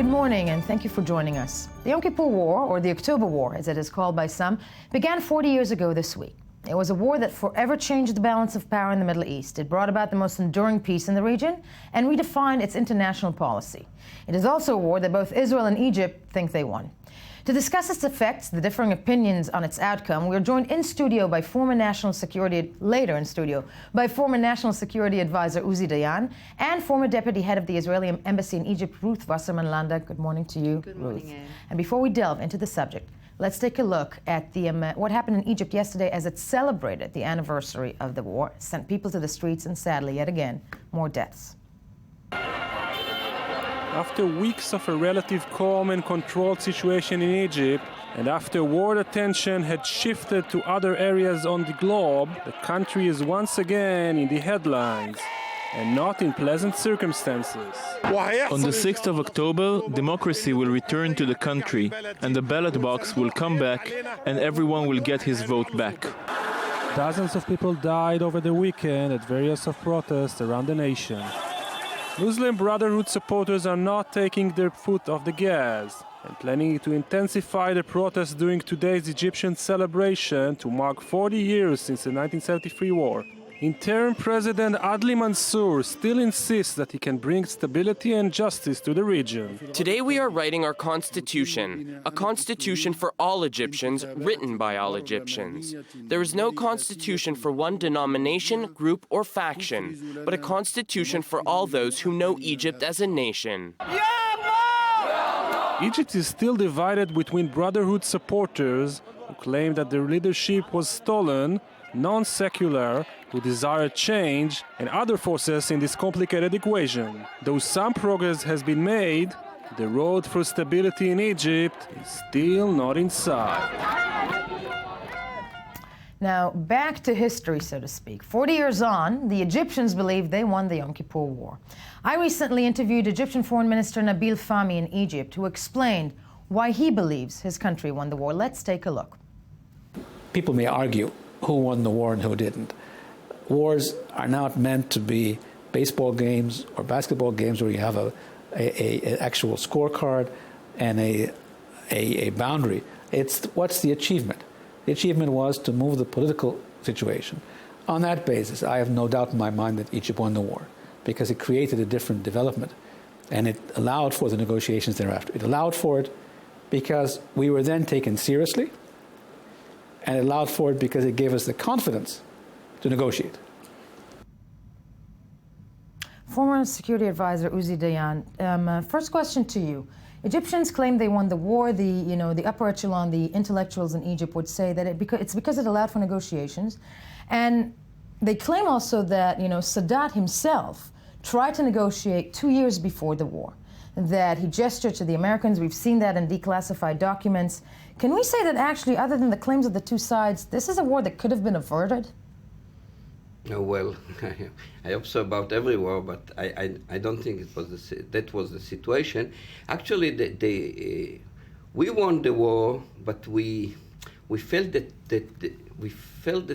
Good morning, and thank you for joining us. The Yom Kippur War, or the October War, as it is called by some, began 40 years ago this week. It was a war that forever changed the balance of power in the Middle East. It brought about the most enduring peace in the region and redefined its international policy. It is also a war that both Israel and Egypt think they won. To discuss its effects, the differing opinions on its outcome, we are joined in studio by former National Security Advisor Uzi Dayan and former Deputy Head of the Israeli Embassy in Egypt, Ruth Wasserman Landa. Good morning to you, Good morning, Ruth. Anne. And before we delve into the subject, let's take a look at what happened in Egypt yesterday as it celebrated the anniversary of the war, sent people to the streets, and sadly, yet again, more deaths. After weeks of a relative calm and controlled situation in Egypt, and after war attention had shifted to other areas on the globe, the country is once again in the headlines, and not in pleasant circumstances. On the 6th of October, democracy will return to the country, and the ballot box will come back, and everyone will get his vote back. Dozens of people died over the weekend at various protests around the nation. Muslim Brotherhood supporters are not taking their foot off the gas and planning to intensify the protests during today's Egyptian celebration to mark 40 years since the 1973 war. Interim President Adli Mansour still insists that he can bring stability and justice to the region. Today we are writing our constitution, a constitution for all Egyptians, written by all Egyptians. There is no constitution for one denomination, group, or faction, but a constitution for all those who know Egypt as a nation. Egypt is still divided between Brotherhood supporters who claim that their leadership was stolen, non-secular, who desire change, and other forces in this complicated equation. Though some progress has been made, the road for stability in Egypt is still not in sight. Now, back to history, so to speak. 40 years on, the Egyptians believe they won the Yom Kippur War. I recently interviewed Egyptian Foreign Minister Nabil Fahmy in Egypt, who explained why he believes his country won the war. Let's take a look. People may argue who won the war and who didn't. Wars are not meant to be baseball games or basketball games where you have an actual scorecard and a boundary. It's what's the achievement? The achievement was to move the political situation. On that basis, I have no doubt in my mind that Egypt won the war because it created a different development and it allowed for the negotiations thereafter. It allowed for it because we were then taken seriously, and it allowed for it because it gave us the confidence to negotiate. Former Security Advisor Uzi Dayan, first question to you. Egyptians claim they won the war. The upper echelon, the intellectuals in Egypt would say that it's because it allowed for negotiations. And they claim also that, Sadat himself tried to negotiate 2 years before the war, that he gestured to the Americans. We've seen that in declassified documents. Can we say that actually, other than the claims of the two sides, this is a war that could have been averted? Oh, well, I hope so about every war, but I don't think that was the situation. Actually, we won the war, but we felt that we failed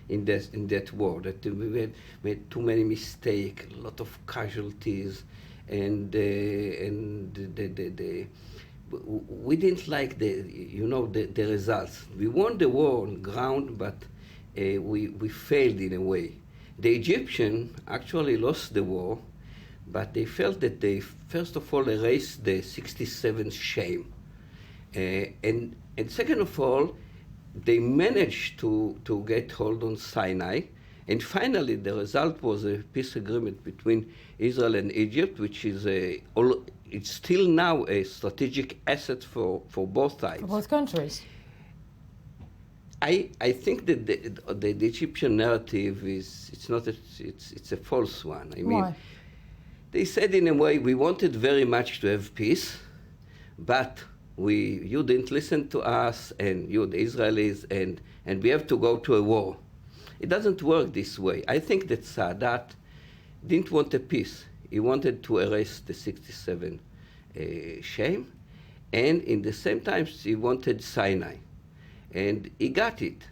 in that war. That we made too many mistakes, a lot of casualties, and we didn't like the results. We won the war on ground, but we failed in a way. The Egyptians actually lost the war, but they felt that they first of all erased the 67 shame, and second of all, they managed to get hold on Sinai. And finally, the result was a peace agreement between Israel and Egypt, which is it's still now a strategic asset for both sides. For both countries. I think that the Egyptian narrative it's a false one. I mean, why? They said in a way we wanted very much to have peace, but you didn't listen to us, and you, the Israelis, and we have to go to a war. It doesn't work this way. I think that Sadat didn't want a peace. He wanted to erase the 67 shame, and in the same time he wanted Sinai, and he got it.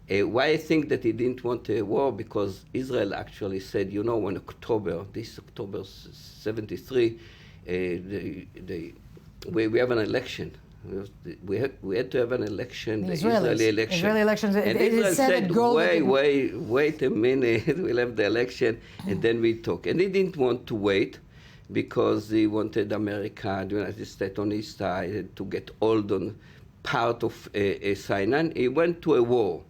Why I think that he didn't want a war, because Israel actually said, in October 73, we have an election. We had to have an election, the Israelis. Israeli election. Israeli elections. And Israel said, wait a minute, we'll have the election, and then we talk. And he didn't want to wait because he wanted America, the United States on his side, to get hold on part of Sinai. He went to a war.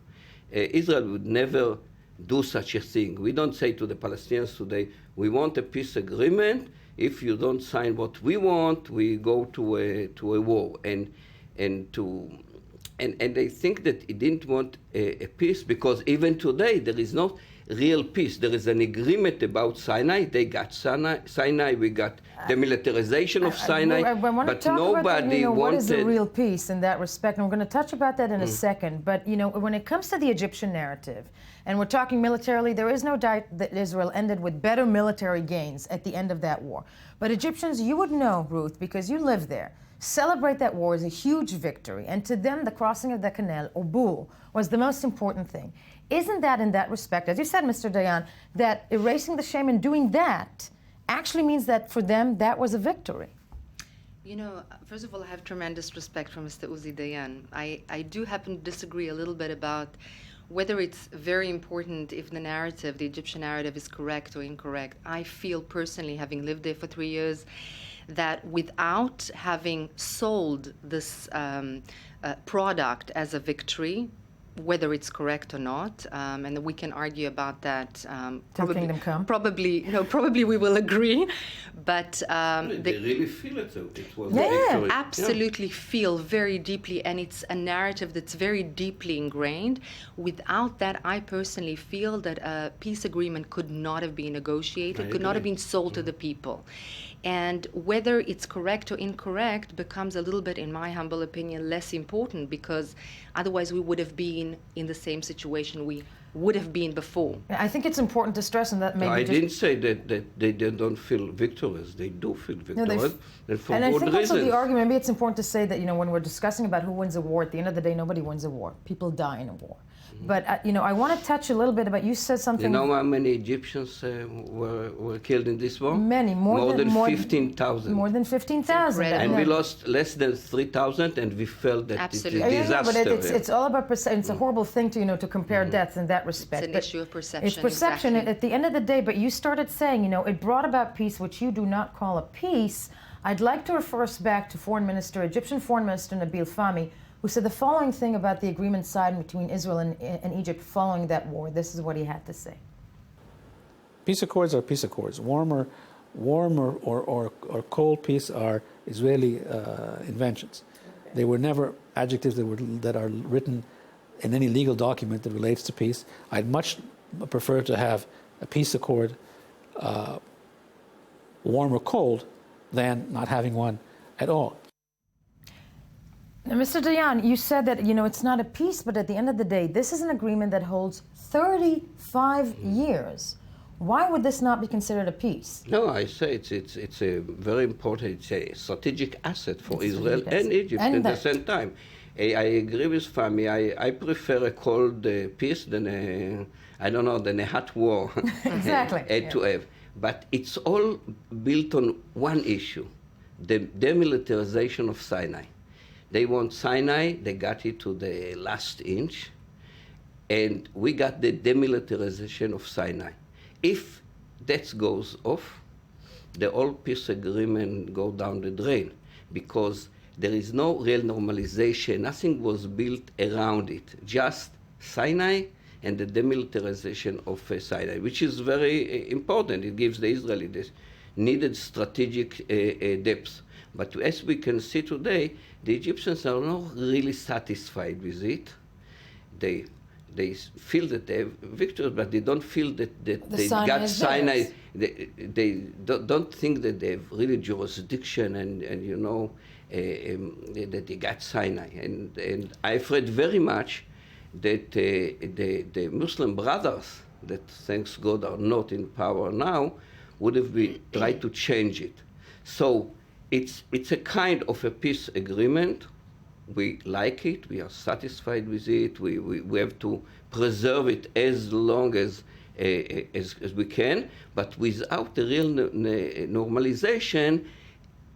Israel would never do such a thing. We don't say to the Palestinians today, we want a peace agreement. If you don't sign what we want, we go to a war. And I think that he didn't want a peace because even today there is no real peace. There is an agreement about Sinai. They got Sinai. We got the militarization of Sinai. I want to but talk nobody about what is the wanted. real peace in that respect. And we're going to touch about that in a second. But when it comes to the Egyptian narrative, and we're talking militarily, there is no doubt that Israel ended with better military gains at the end of that war. But Egyptians, you would know, Ruth, because you live there, celebrate that war as a huge victory. And to them, the crossing of the canal, or Bul, was the most important thing. Isn't that, in that respect, as you said, Mr. Dayan, that erasing the shame and doing that actually means that for them, that was a victory? First of all, I have tremendous respect for Mr. Uzi Dayan. I do happen to disagree a little bit about whether it's very important if the narrative, the Egyptian narrative, is correct or incorrect. I feel personally, having lived there for 3 years, that without having sold this product as a victory, whether it's correct or not, and we can argue about that. Probably we will agree, but they really feel it. So it was a victory. Absolutely feel very deeply, and it's a narrative that's very deeply ingrained. Without that, I personally feel that a peace agreement could not have been negotiated, could not have been sold to the people. And whether it's correct or incorrect becomes a little bit, in my humble opinion, less important, because otherwise we would have been in the same situation we would have been before. I think it's important to stress, and that maybe I didn't say that they don't feel victorious. They do feel victorious, and for and I good think reasons. also the argument, maybe it's important to say that when we're discussing about who wins a war, at the end of the day, nobody wins a war. People die in a war. But I want to touch a little bit about, you said something. You know how many Egyptians were killed in this war? Many, more than 15,000. More than 15,000. And we lost less than 3,000, and we felt that it's a disaster. But it's all about perception. It's a horrible thing to compare deaths in that respect. It's an issue of perception. It's perception exactly. at the end of the day. But you started saying, it brought about peace, which you do not call a peace. I'd like to refer us back to Egyptian Foreign Minister Nabil Fahmy, who said the following thing about the agreement signed between Israel and Egypt following that war. This is what he had to say. Peace accords are peace accords. Warm or cold peace are Israeli inventions. They were never adjectives that are written in any legal document that relates to peace. I'd much prefer to have a peace accord, warm or cold, than not having one at all. Now, Mr. Dayan, you said that it's not a peace, but at the end of the day, this is an agreement that holds 35 years. Why would this not be considered a peace? No, I say it's a very important, it's a strategic asset for Israel and Egypt at the same time. I agree with Fahmy. I prefer a cold peace than a hot war. Exactly. To have. But it's all built on one issue, the demilitarization of Sinai. They want Sinai, they got it to the last inch, and we got the demilitarization of Sinai. If that goes off, the whole peace agreement go down the drain, because there is no real normalization. Nothing was built around it, just Sinai and the demilitarization of Sinai, which is very important. It gives the Israelis this needed strategic depth. But as we can see today, the Egyptians are not really satisfied with it. They feel that they have victories, but they don't feel that they got Sinai. They don't think that they have really jurisdiction and that they got Sinai. And I've read very much that the Muslim brothers, that thanks God are not in power now, would have tried to change it. So it's a kind of a peace agreement. We like it. We are satisfied with it. We have to preserve it as long as we can. But without the real normalization,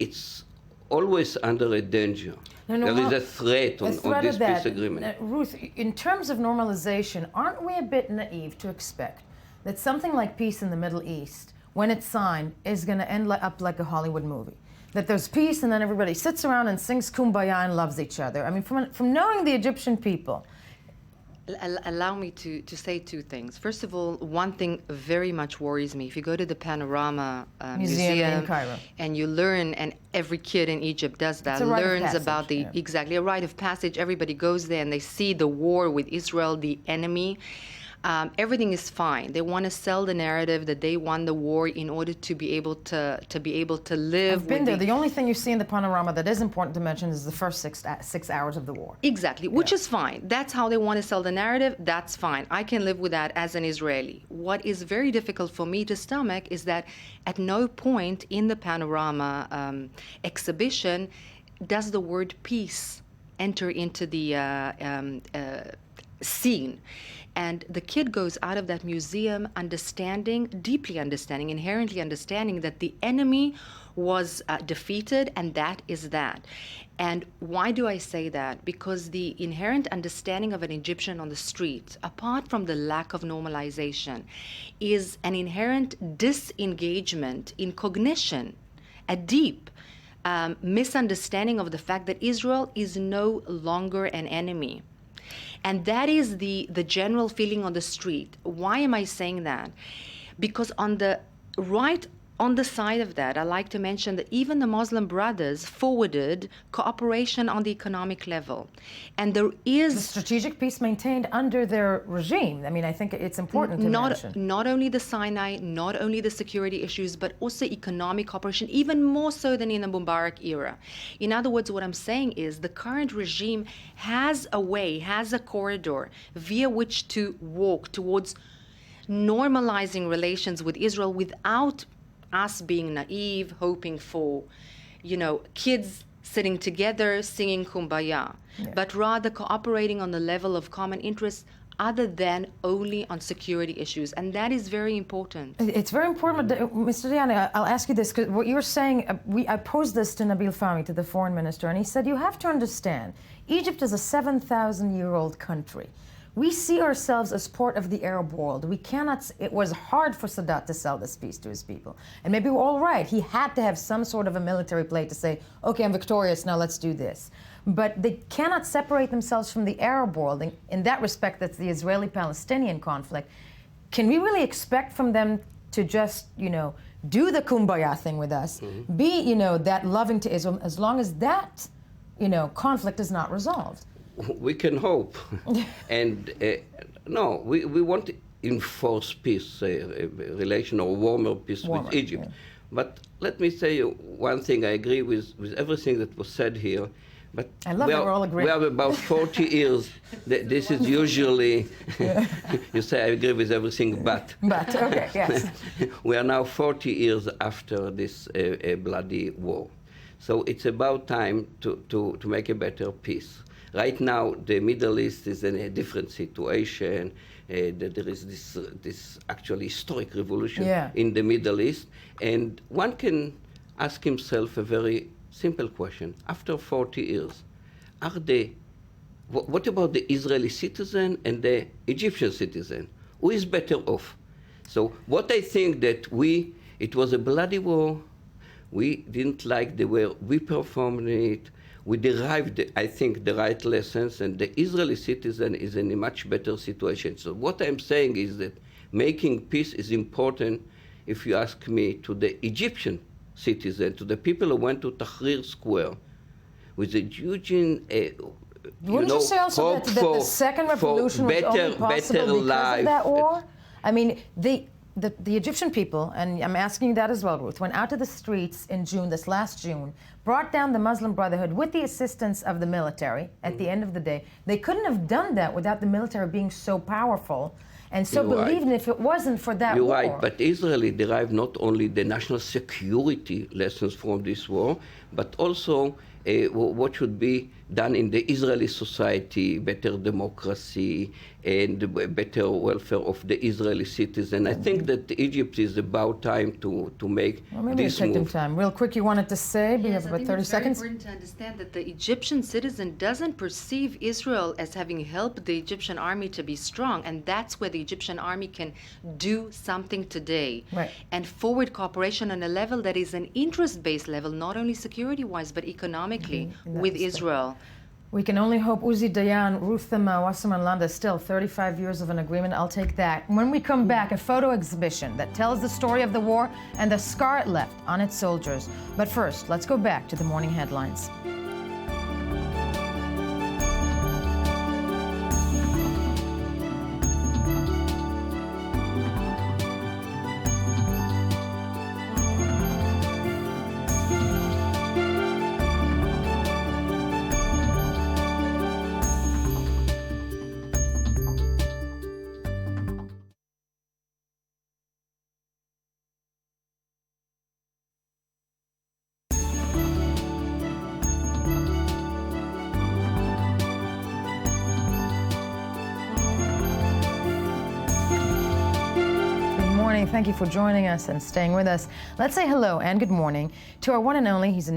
it's always under a danger. There is a threat on this peace agreement. Ruth, in terms of normalization, aren't we a bit naive to expect that something like peace in the Middle East, when it's signed, is going to end up like a Hollywood movie? That there's peace and then everybody sits around and sings Kumbaya and loves each other. I mean, from knowing the Egyptian people. Allow me to say two things. First of all, one thing very much worries me. If you go to the Panorama Museum in Cairo, and you learn, and every kid in Egypt does that, learns about the, exactly, a rite of passage. Everybody goes there and they see the war with Israel, the enemy. Everything is fine. They want to sell the narrative that they won the war in order to be able to live. I've been there. The only thing you see in the panorama that is important to mention is the first six hours of the war. Exactly, which is fine. That's how they want to sell the narrative. That's fine. I can live with that as an Israeli. What is very difficult for me to stomach is that at no point in the panorama exhibition does the word peace enter into the scene. And the kid goes out of that museum deeply understanding, inherently understanding that the enemy was defeated, and that is that. And why do I say that? Because the inherent understanding of an Egyptian on the street, apart from the lack of normalization, is an inherent disengagement in cognition, a deep misunderstanding of the fact that Israel is no longer an enemy. And that is the general feeling on the street. Why am I saying that? Because on the right, on the side of that, I like to mention that even the Muslim Brothers forwarded cooperation on the economic level. And there is... The strategic peace maintained under their regime. I mean, I think it's important to mention. Not only the Sinai, not only the security issues, but also economic cooperation, even more so than in the Mubarak era. In other words, what I'm saying is the current regime has a way, has a corridor via which to walk towards normalizing relations with Israel without us being naive, hoping for, kids sitting together singing Kumbaya, but rather cooperating on the level of common interests other than only on security issues. And that is very important. It's very important, Mr. Diani, I'll ask you this, because what you're saying, I posed this to Nabil Fahmy, to the foreign minister, and he said, you have to understand, Egypt is a 7,000-year-old country. We see ourselves as part of the Arab world. We cannot, it was hard for Sadat to sell this peace to his people. And maybe we're all right. He had to have some sort of a military play to say, okay, I'm victorious, now let's do this. But they cannot separate themselves from the Arab world. In that respect, that's the Israeli-Palestinian conflict. Can we really expect from them to just, do the Kumbaya thing with us, be, that loving to Israel, as long as that, conflict is not resolved? We can hope. And no, we want to enforce peace, relation or warmer peace with Egypt. Yeah. But let me say one thing. I agree with everything that was said here. But I love that we're all agreeing. We have about 40 years. This is usually, you say I agree with everything, but. But, okay, yes. We are now 40 years after this bloody war. So it's about time to make a better peace. Right now, the Middle East is in a different situation. There is this actually historic revolution in the Middle East. And one can ask himself a very simple question. After 40 years, what about the Israeli citizen and the Egyptian citizen? Who is better off? So what I think that it was a bloody war. We didn't like the way we performed it. We derived, I think, the right lessons, and the Israeli citizen is in a much better situation. So what I'm saying is that making peace is important, if you ask me, to the Egyptian citizen, to the people who went to Tahrir Square with a huge, Wouldn't you say also that the second revolution was only possible because of that war? I mean, the Egyptian people, and I'm asking you that as well, Ruth, went out to the streets in June, this last June, brought down the Muslim Brotherhood with the assistance of the military at the end of the day. They couldn't have done that without the military being so powerful and so believed in if it wasn't for that war. You're right, but Israel derived not only the national security lessons from this war, but also what should be done in the Israeli society, better democracy, and better welfare of the Israeli citizen. I think that Egypt is about time to make maybe this take them move. time. Real quick, you wanted to say, we have I about think 30 it's seconds. very important to understand that the Egyptian citizen doesn't perceive Israel as having helped the Egyptian army to be strong, and that's where the Egyptian army can do something today. Right. And forward cooperation on a level that is an interest-based level, not only security-wise, but economically in that with respect. Israel. We can only hope. Uzi Dayan, Rutham Wasserman Landa, still 35 years of an agreement. I'll take that. When we come back, a photo exhibition that tells the story of the war and the scar it left on its soldiers. But first, let's go back to the morning headlines. Thank you for joining us and staying with us. Let's say hello and good morning to our one and only, he's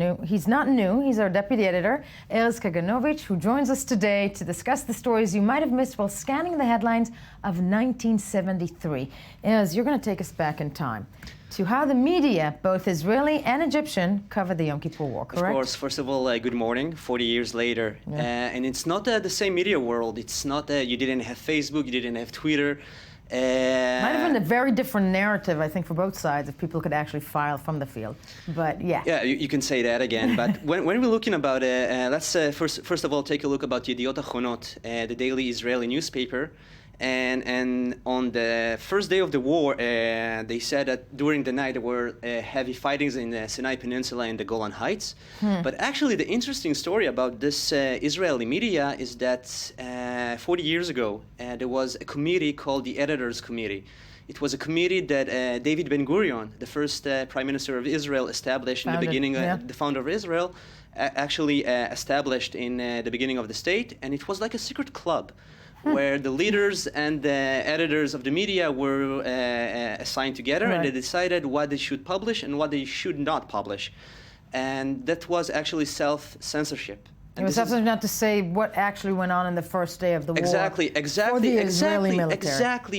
not new, he's our deputy editor, Erez Kaganovich, who joins us today to discuss the stories you might have missed while scanning the headlines of 1973. Erez, you're going to take us back in time to how the media, both Israeli and Egyptian, covered the Yom Kippur War, correct? Of course. First of all, good morning, 40 years later. Yeah. And it's not the same media world. It's not, you didn't have Facebook, you didn't have Twitter. Might have been a very different narrative, I think, for both sides, if people could actually file from the field. But yeah. Yeah, you can say that again. But when we're looking about it, let's first of all take a look about Yediot Achronot, the daily Israeli newspaper. And on the first day of the war, they said that during the night there were heavy fightings in the Sinai Peninsula and the Golan Heights. But actually, the interesting story about this Israeli media is that 40 years ago, there was a committee called the Editors Committee. It was a committee that David Ben-Gurion, the first Prime Minister of Israel, established in the beginning, the founder of Israel, actually established in the beginning of the state, and it was like a secret club where the leaders and the editors of the media were assigned together, and they decided what they should publish and what they should not publish. And that was actually self-censorship. It was something not to say what actually went on in the first day of the war. Exactly.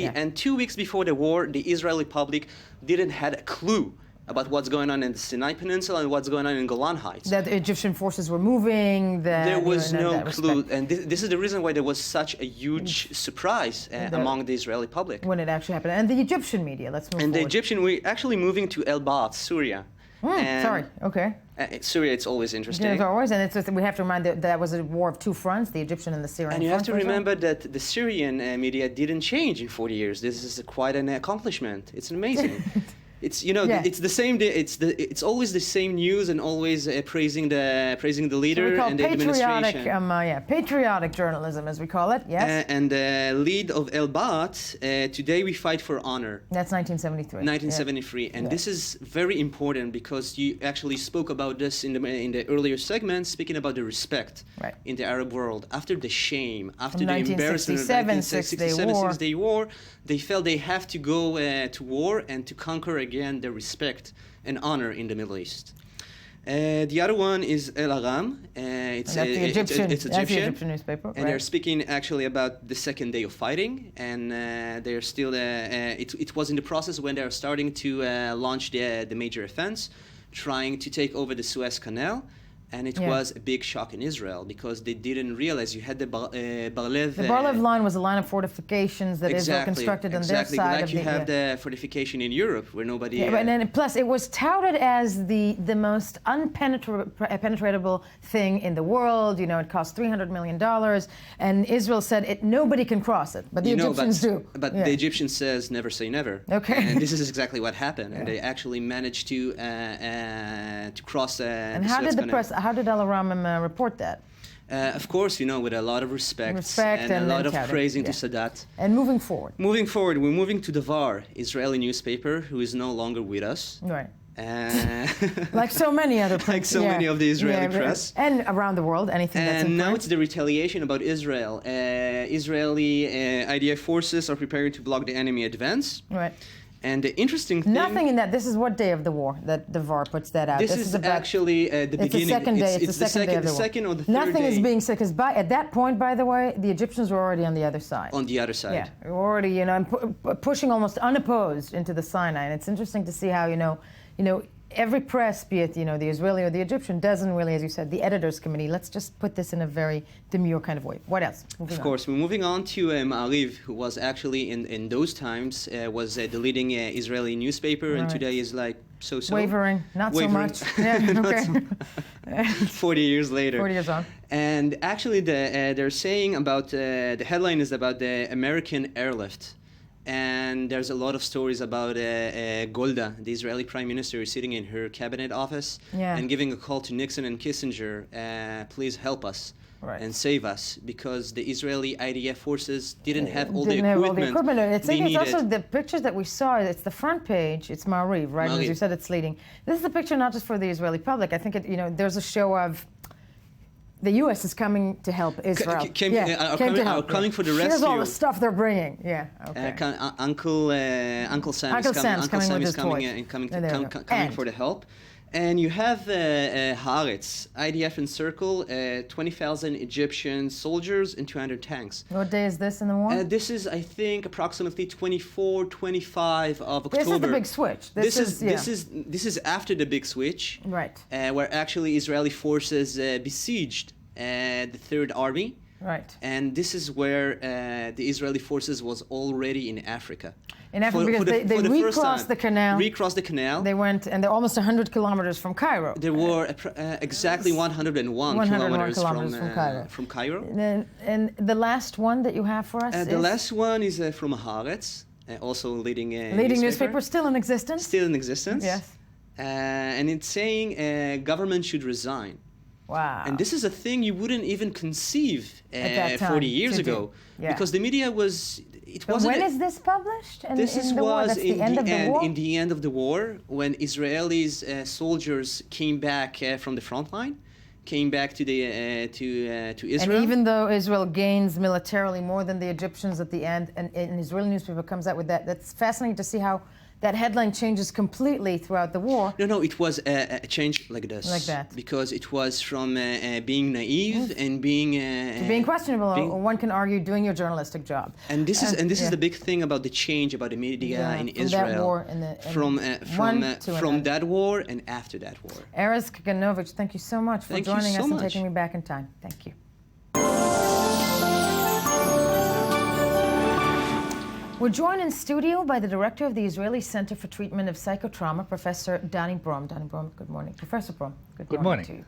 Yeah. And 2 weeks before the war, the Israeli public didn't have a clue about what's going on in the Sinai Peninsula and what's going on in Golan Heights. That the Egyptian forces were moving. There was no clue, and this is the reason why there was such a huge surprise among the Israeli public. When it actually happened. And the Egyptian media, let's move forward. The Egyptian, we're actually moving to El Bat, Syria. Syria, it's always interesting. It's always, and we have to remind that was a war of two fronts, the Egyptian and the Syrian. And you have to remember that the Syrian media didn't change in 40 years. This is quite an accomplishment. It's amazing. It's it's the same. It's always the same news and always praising the leader and the administration. Patriotic journalism, as we call it. Yes. And the lead of El Bat, today we fight for honor. That's 1973. 1973, and this is very important because you actually spoke about this in the earlier segment, speaking about the respect in the Arab world after the shame, after the embarrassment of the 1967 Six-Day War. They felt they have to go to war and to conquer again the respect and honor in the Middle East. The other one is El Aram. It's Egyptian newspaper. And they're speaking actually about the second day of fighting. And they're still, it was in the process when they're starting to launch the major offense, trying to take over the Suez Canal. And it was a big shock in Israel because they didn't realize you had the Bar-Lev. The Bar-Lev line was a line of fortifications that Israel constructed on their side. Like you have the fortification in Europe where nobody. And then plus it was touted as the most unpenetratable thing in the world. You know, it cost $300 million, and Israel said nobody can cross it, but the Egyptians do. But the Egyptian says never say never. Okay. And this is exactly what happened, and they actually managed to cross. And how did the press? How did Al Aram report that? Of course, with a lot of respect and a lot of praising to Sadat. And moving forward. We're moving to Davar, Israeli newspaper, who is no longer with us. Right. Like so many other press. Like so many of the Israeli press. And around the world, anything that's in And now print. it's the retaliation about Israel. Israeli IDF forces are preparing to block the enemy advance. Right. And the interesting thing... Nothing in that. This is what day of the war that the VAR puts that out. This is about, actually the beginning. It's the second day. It's the second day of the war. The second or the third Nothing day. is being said, because at that point, by the way, the Egyptians were already on the other side. On the other side. Yeah, they were already, pushing almost unopposed into the Sinai. And it's interesting to see how, every press, be it, the Israeli or the Egyptian, doesn't really, as you said, the editors committee, let's just put this in a very demure kind of way. What else? Of course, we're moving on to MAVEN, who was actually in those times was the leading Israeli newspaper, and today is like so-so. Wavering, not Wavering. so much. Yeah, okay. 40 years later. 40 years on. And actually, they're saying about, the headline is about the American airlift. And there's a lot of stories about Golda, the Israeli prime minister, sitting in her cabinet office and giving a call to Nixon and Kissinger, please help us and save us, because the Israeli IDF forces didn't have all the equipment It's they needed. also the pictures that we saw, it's the front page, it's Ma'ariv, right? As you said, it's leading. This is a picture not just for the Israeli public. I think, there's a show of the U.S. is coming to help Israel. Coming for the rescue. Here's all the stuff they're bringing. Yeah. Okay. Uncle Sam is coming for the help. And you have Haaretz, IDF encircle 20,000 Egyptian soldiers and 200 tanks. What day is this in the war? This is, I think, approximately 24, 25 of October. This is the big switch. This is after the big switch, right? Where actually Israeli forces besieged the Third Army. Right. And this is where the Israeli forces was already in Africa. In Africa, because they recrossed the canal. Recrossed the canal. They went, and they're almost 100 kilometers from Cairo. There were exactly 101 kilometers from Cairo. And the last one that you have for us is? The last one is from Haaretz, also leading newspaper, still in existence? Still in existence. Yes. And it's saying government should resign. Wow. And this is a thing you wouldn't even conceive at that time, 40 years ago. Because the media was... When is this published? This was in the end of the war, when Israelis soldiers came back from the front line, came back to Israel. And even though Israel gains militarily more than the Egyptians at the end, and an Israeli newspaper comes out with that, that's fascinating to see how that headline changes completely throughout the war. No, it was a change like this. Like that. Because it was from being naive and being... being questionable, or one can argue, doing your journalistic job. And this is the big thing about the change about the media in Israel. That war from that war and after that war. Erez Kaganovich, thank you so much for joining us and taking me back in time. Thank you. We're joined in studio by the director of the Israeli Center for Treatment of Psychotrauma, Professor Danny Brom. Danny Brom, good morning. Professor Brom, good morning to you.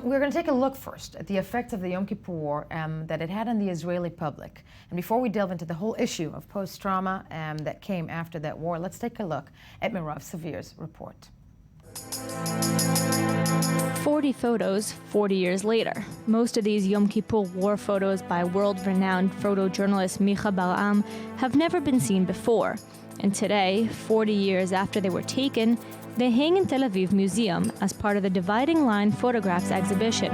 We're going to take a look first at the effect of the Yom Kippur War that it had on the Israeli public. And before we delve into the whole issue of post-trauma that came after that war, let's take a look at Mirav Savir's report. 40 photos, 40 years later. Most of these Yom Kippur war photos by world-renowned photojournalist Micha Bar'am have never been seen before. And today, 40 years after they were taken, they hang in Tel Aviv Museum as part of the Dividing Line Photographs exhibition.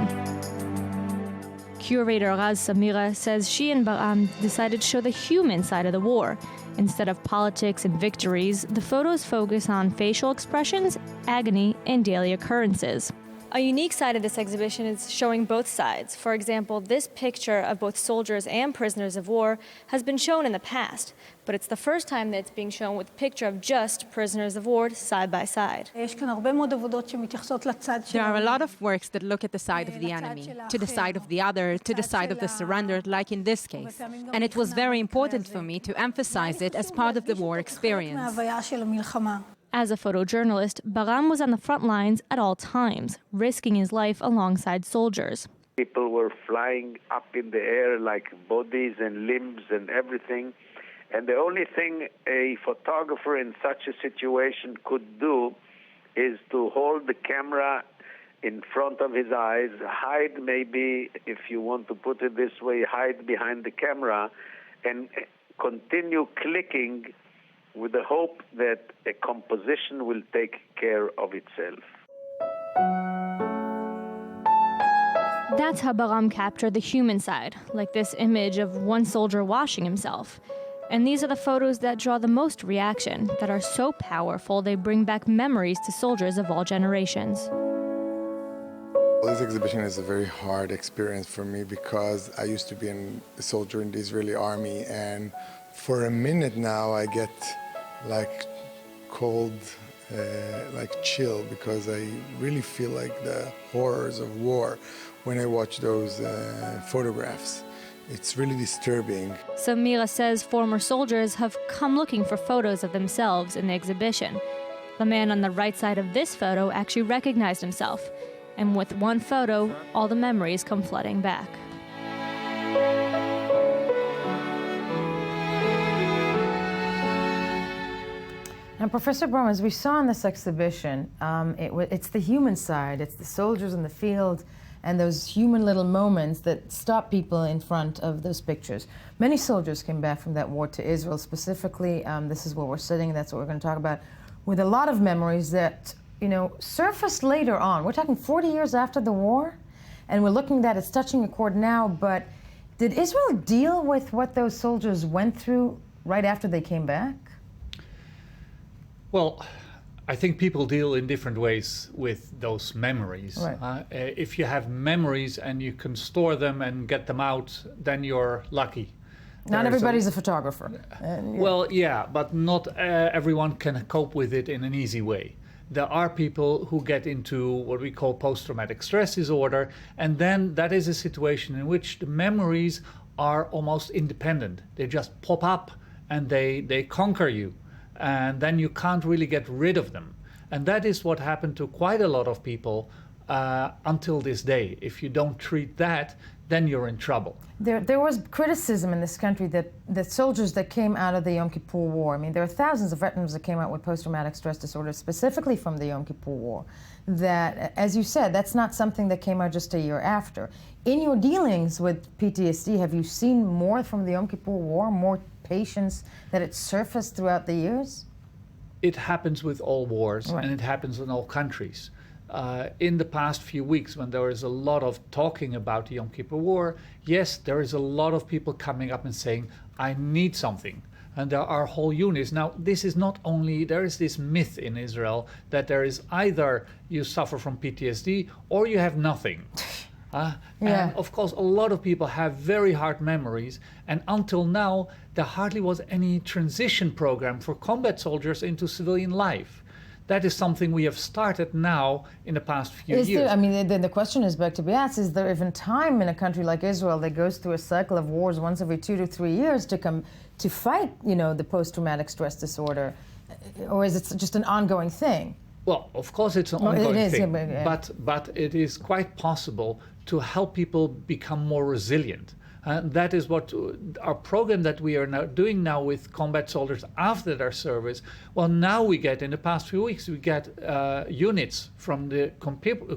Curator Raz Samira says she and Bar'am decided to show the human side of the war. Instead of politics and victories, the photos focus on facial expressions, agony, and daily occurrences. A unique side of this exhibition is showing both sides. For example, this picture of both soldiers and prisoners of war has been shown in the past, but it's the first time that it's being shown with a picture of just prisoners of war side by side. There are a lot of works that look at the side of the enemy, to the side of the other, to the side of the surrendered, like in this case. And it was very important for me to emphasize it as part of the war experience. As a photojournalist, Bar'am was on the front lines at all times, risking his life alongside soldiers. People were flying up in the air like bodies and limbs and everything. And the only thing a photographer in such a situation could do is to hold the camera in front of his eyes, hide maybe, if you want to put it this way, hide behind the camera, and continue clicking with the hope that a composition will take care of itself. That's how Baram captured the human side, like this image of one soldier washing himself. And these are the photos that draw the most reaction, that are so powerful they bring back memories to soldiers of all generations. This exhibition is a very hard experience for me because I used to be a soldier in the Israeli army, and for a minute now I get like cold, like chill, because I really feel like the horrors of war when I watch those photographs. It's really disturbing. So Mira says former soldiers have come looking for photos of themselves in the exhibition. The man on the right side of this photo actually recognized himself. And with one photo, all the memories come flooding back. Now, Professor Brom, as we saw in this exhibition, it's the human side, it's the soldiers in the field, and those human little moments that stop people in front of those pictures. Many soldiers came back from that war to Israel specifically. This is where we're sitting, that's what we're going to talk about, with a lot of memories that, you know, surfaced later on. We're talking 40 years after the war, and we're looking at it's touching a chord now, but did Israel deal with what those soldiers went through right after they came back? Well, I think people deal in different ways with those memories. Right. If you have memories and you can store them and get them out, then you're lucky. Not everybody's a photographer. Well, yeah, but not everyone can cope with it in an easy way. There are people who get into what we call post-traumatic stress disorder, and then that is a situation in which the memories are almost independent. They just pop up and they conquer you. And then you can't really get rid of them. And that is what happened to quite a lot of people until this day. If you don't treat that, then you're in trouble. There was criticism in this country that the soldiers that came out of the Yom Kippur War, I mean, there are thousands of veterans that came out with post-traumatic stress disorder, specifically from the Yom Kippur War, that, as you said, that's not something that came out just a year after. In your dealings with PTSD, have you seen more from the Yom Kippur War, more patients that it surfaced throughout the years? It happens with all wars, right, and it happens in all countries. In the past few weeks, when there is a lot of talking about the Yom Kippur War, yes, there is a lot of people coming up and saying, I need something. And there are whole units. Now, this is not only, there is this myth in Israel that there is either you suffer from PTSD or you have nothing. And of course, a lot of people have very hard memories, and until now, there hardly was any transition program for combat soldiers into civilian life. That is something we have started now in the past few years. There, I mean, the question is back to be asked, is there even time in a country like Israel that goes through a cycle of wars once every 2 to 3 years to come to fight, you know, the post-traumatic stress disorder? Or is it just an ongoing thing? Well, of course it's an ongoing thing, yeah. But it is quite possible to help people become more resilient. That is what our program that we are now doing now with combat soldiers after their service. Well, now we get, in the past few weeks, we get units from the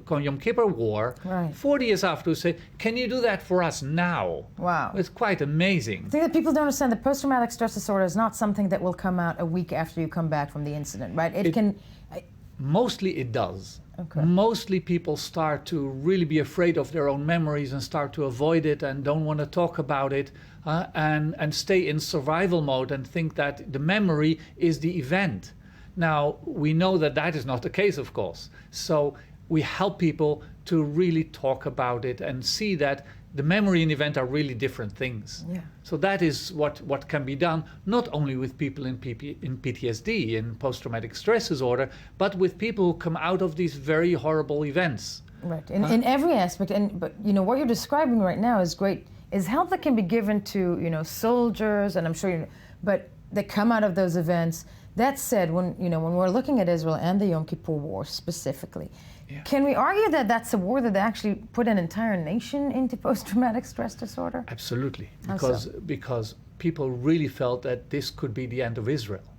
Yom Kippur War, right, 40 years after, who say, can you do that for us now? Wow. It's quite amazing. I think that people don't understand that post-traumatic stress disorder is not something that will come out a week after you come back from the incident, right? It can... Mostly it does. Okay. Mostly people start to really be afraid of their own memories and start to avoid it and don't want to talk about it and stay in survival mode and think that the memory is the event. Now, we know that that is not the case, of course. So we help people to really talk about it and see that the memory and event are really different things. Yeah. So that is what can be done, not only with people in PTSD, in post-traumatic stress disorder, but with people who come out of these very horrible events. Right, in every aspect. But you know, what you're describing right now is great, is help that can be given to, you know, soldiers, and I'm sure, you know, but they come out of those events. That said, when we're looking at Israel and the Yom Kippur War specifically, can we argue that that's a war that actually put an entire nation into post-traumatic stress disorder? Absolutely, So? because people really felt that this could be the end of Israel.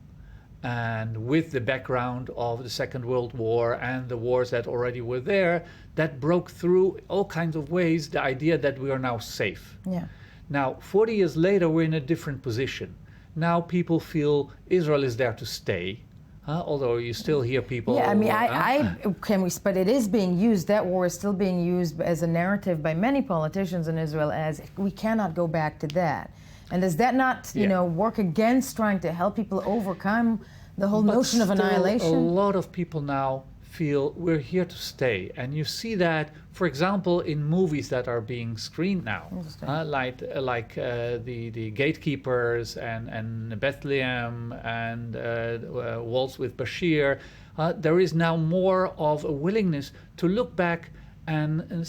And with the background of the Second World War and the wars that already were there, that broke through all kinds of ways the idea that we are now safe. Yeah. Now, 40 years later, we're in a different position. now people feel Israel is there to stay. Although you still hear people. Yeah, I mean, but it is being used. That war is still being used as a narrative by many politicians in Israel as we cannot go back to that. And does that not, work against trying to help people overcome the whole notion of annihilation? A lot of people now feel we're here to stay, and you see that, for example, in movies that are being screened now, like the Gatekeepers and Bethlehem and Waltz with Bashir. There is now more of a willingness to look back and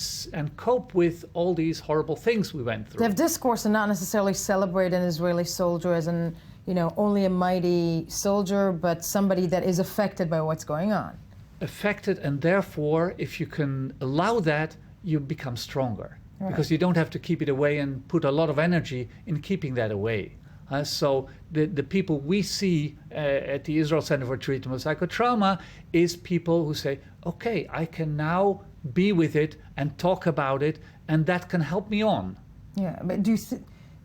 cope with all these horrible things we went through. To have discourse and not necessarily celebrate an Israeli soldier as only a mighty soldier, but somebody that is affected by what's going on. Affected, and therefore, if you can allow that, you become stronger. Right. Because you don't have to keep it away and put a lot of energy in keeping that away. So the people we see at the Israel Center for Treatment of Psychotrauma is people who say, okay, I can now be with it and talk about it, and that can help me on. Yeah, but do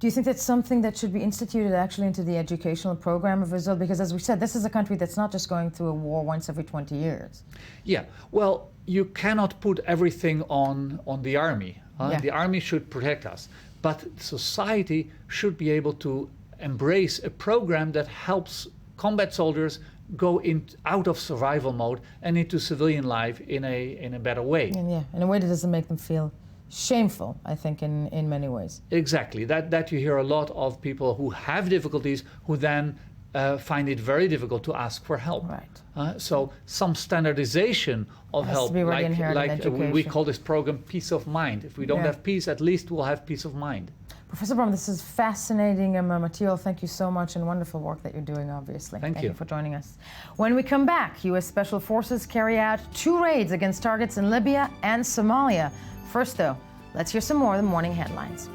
you think that's something that should be instituted actually into the educational program of Israel? Because as we said, this is a country that's not just going through a war once every 20 years. Yeah, well, you cannot put everything on the army. The army should protect us. But society should be able to embrace a program that helps combat soldiers go out of survival mode and into civilian life in a better way. And in a way that doesn't make them feel shameful, I think, in many ways. Exactly. That you hear a lot of people who have difficulties who then find it very difficult to ask for help. Right. So some standardization of help, like we call this program peace of mind. If we don't have peace, at least we'll have peace of mind. Professor Brom, this is fascinating material. Thank you so much, and wonderful work that you're doing, obviously. Thank you for joining us. When we come back, U.S. Special Forces carry out 2 raids against targets in Libya and Somalia. First, though, let's hear some more of the morning headlines.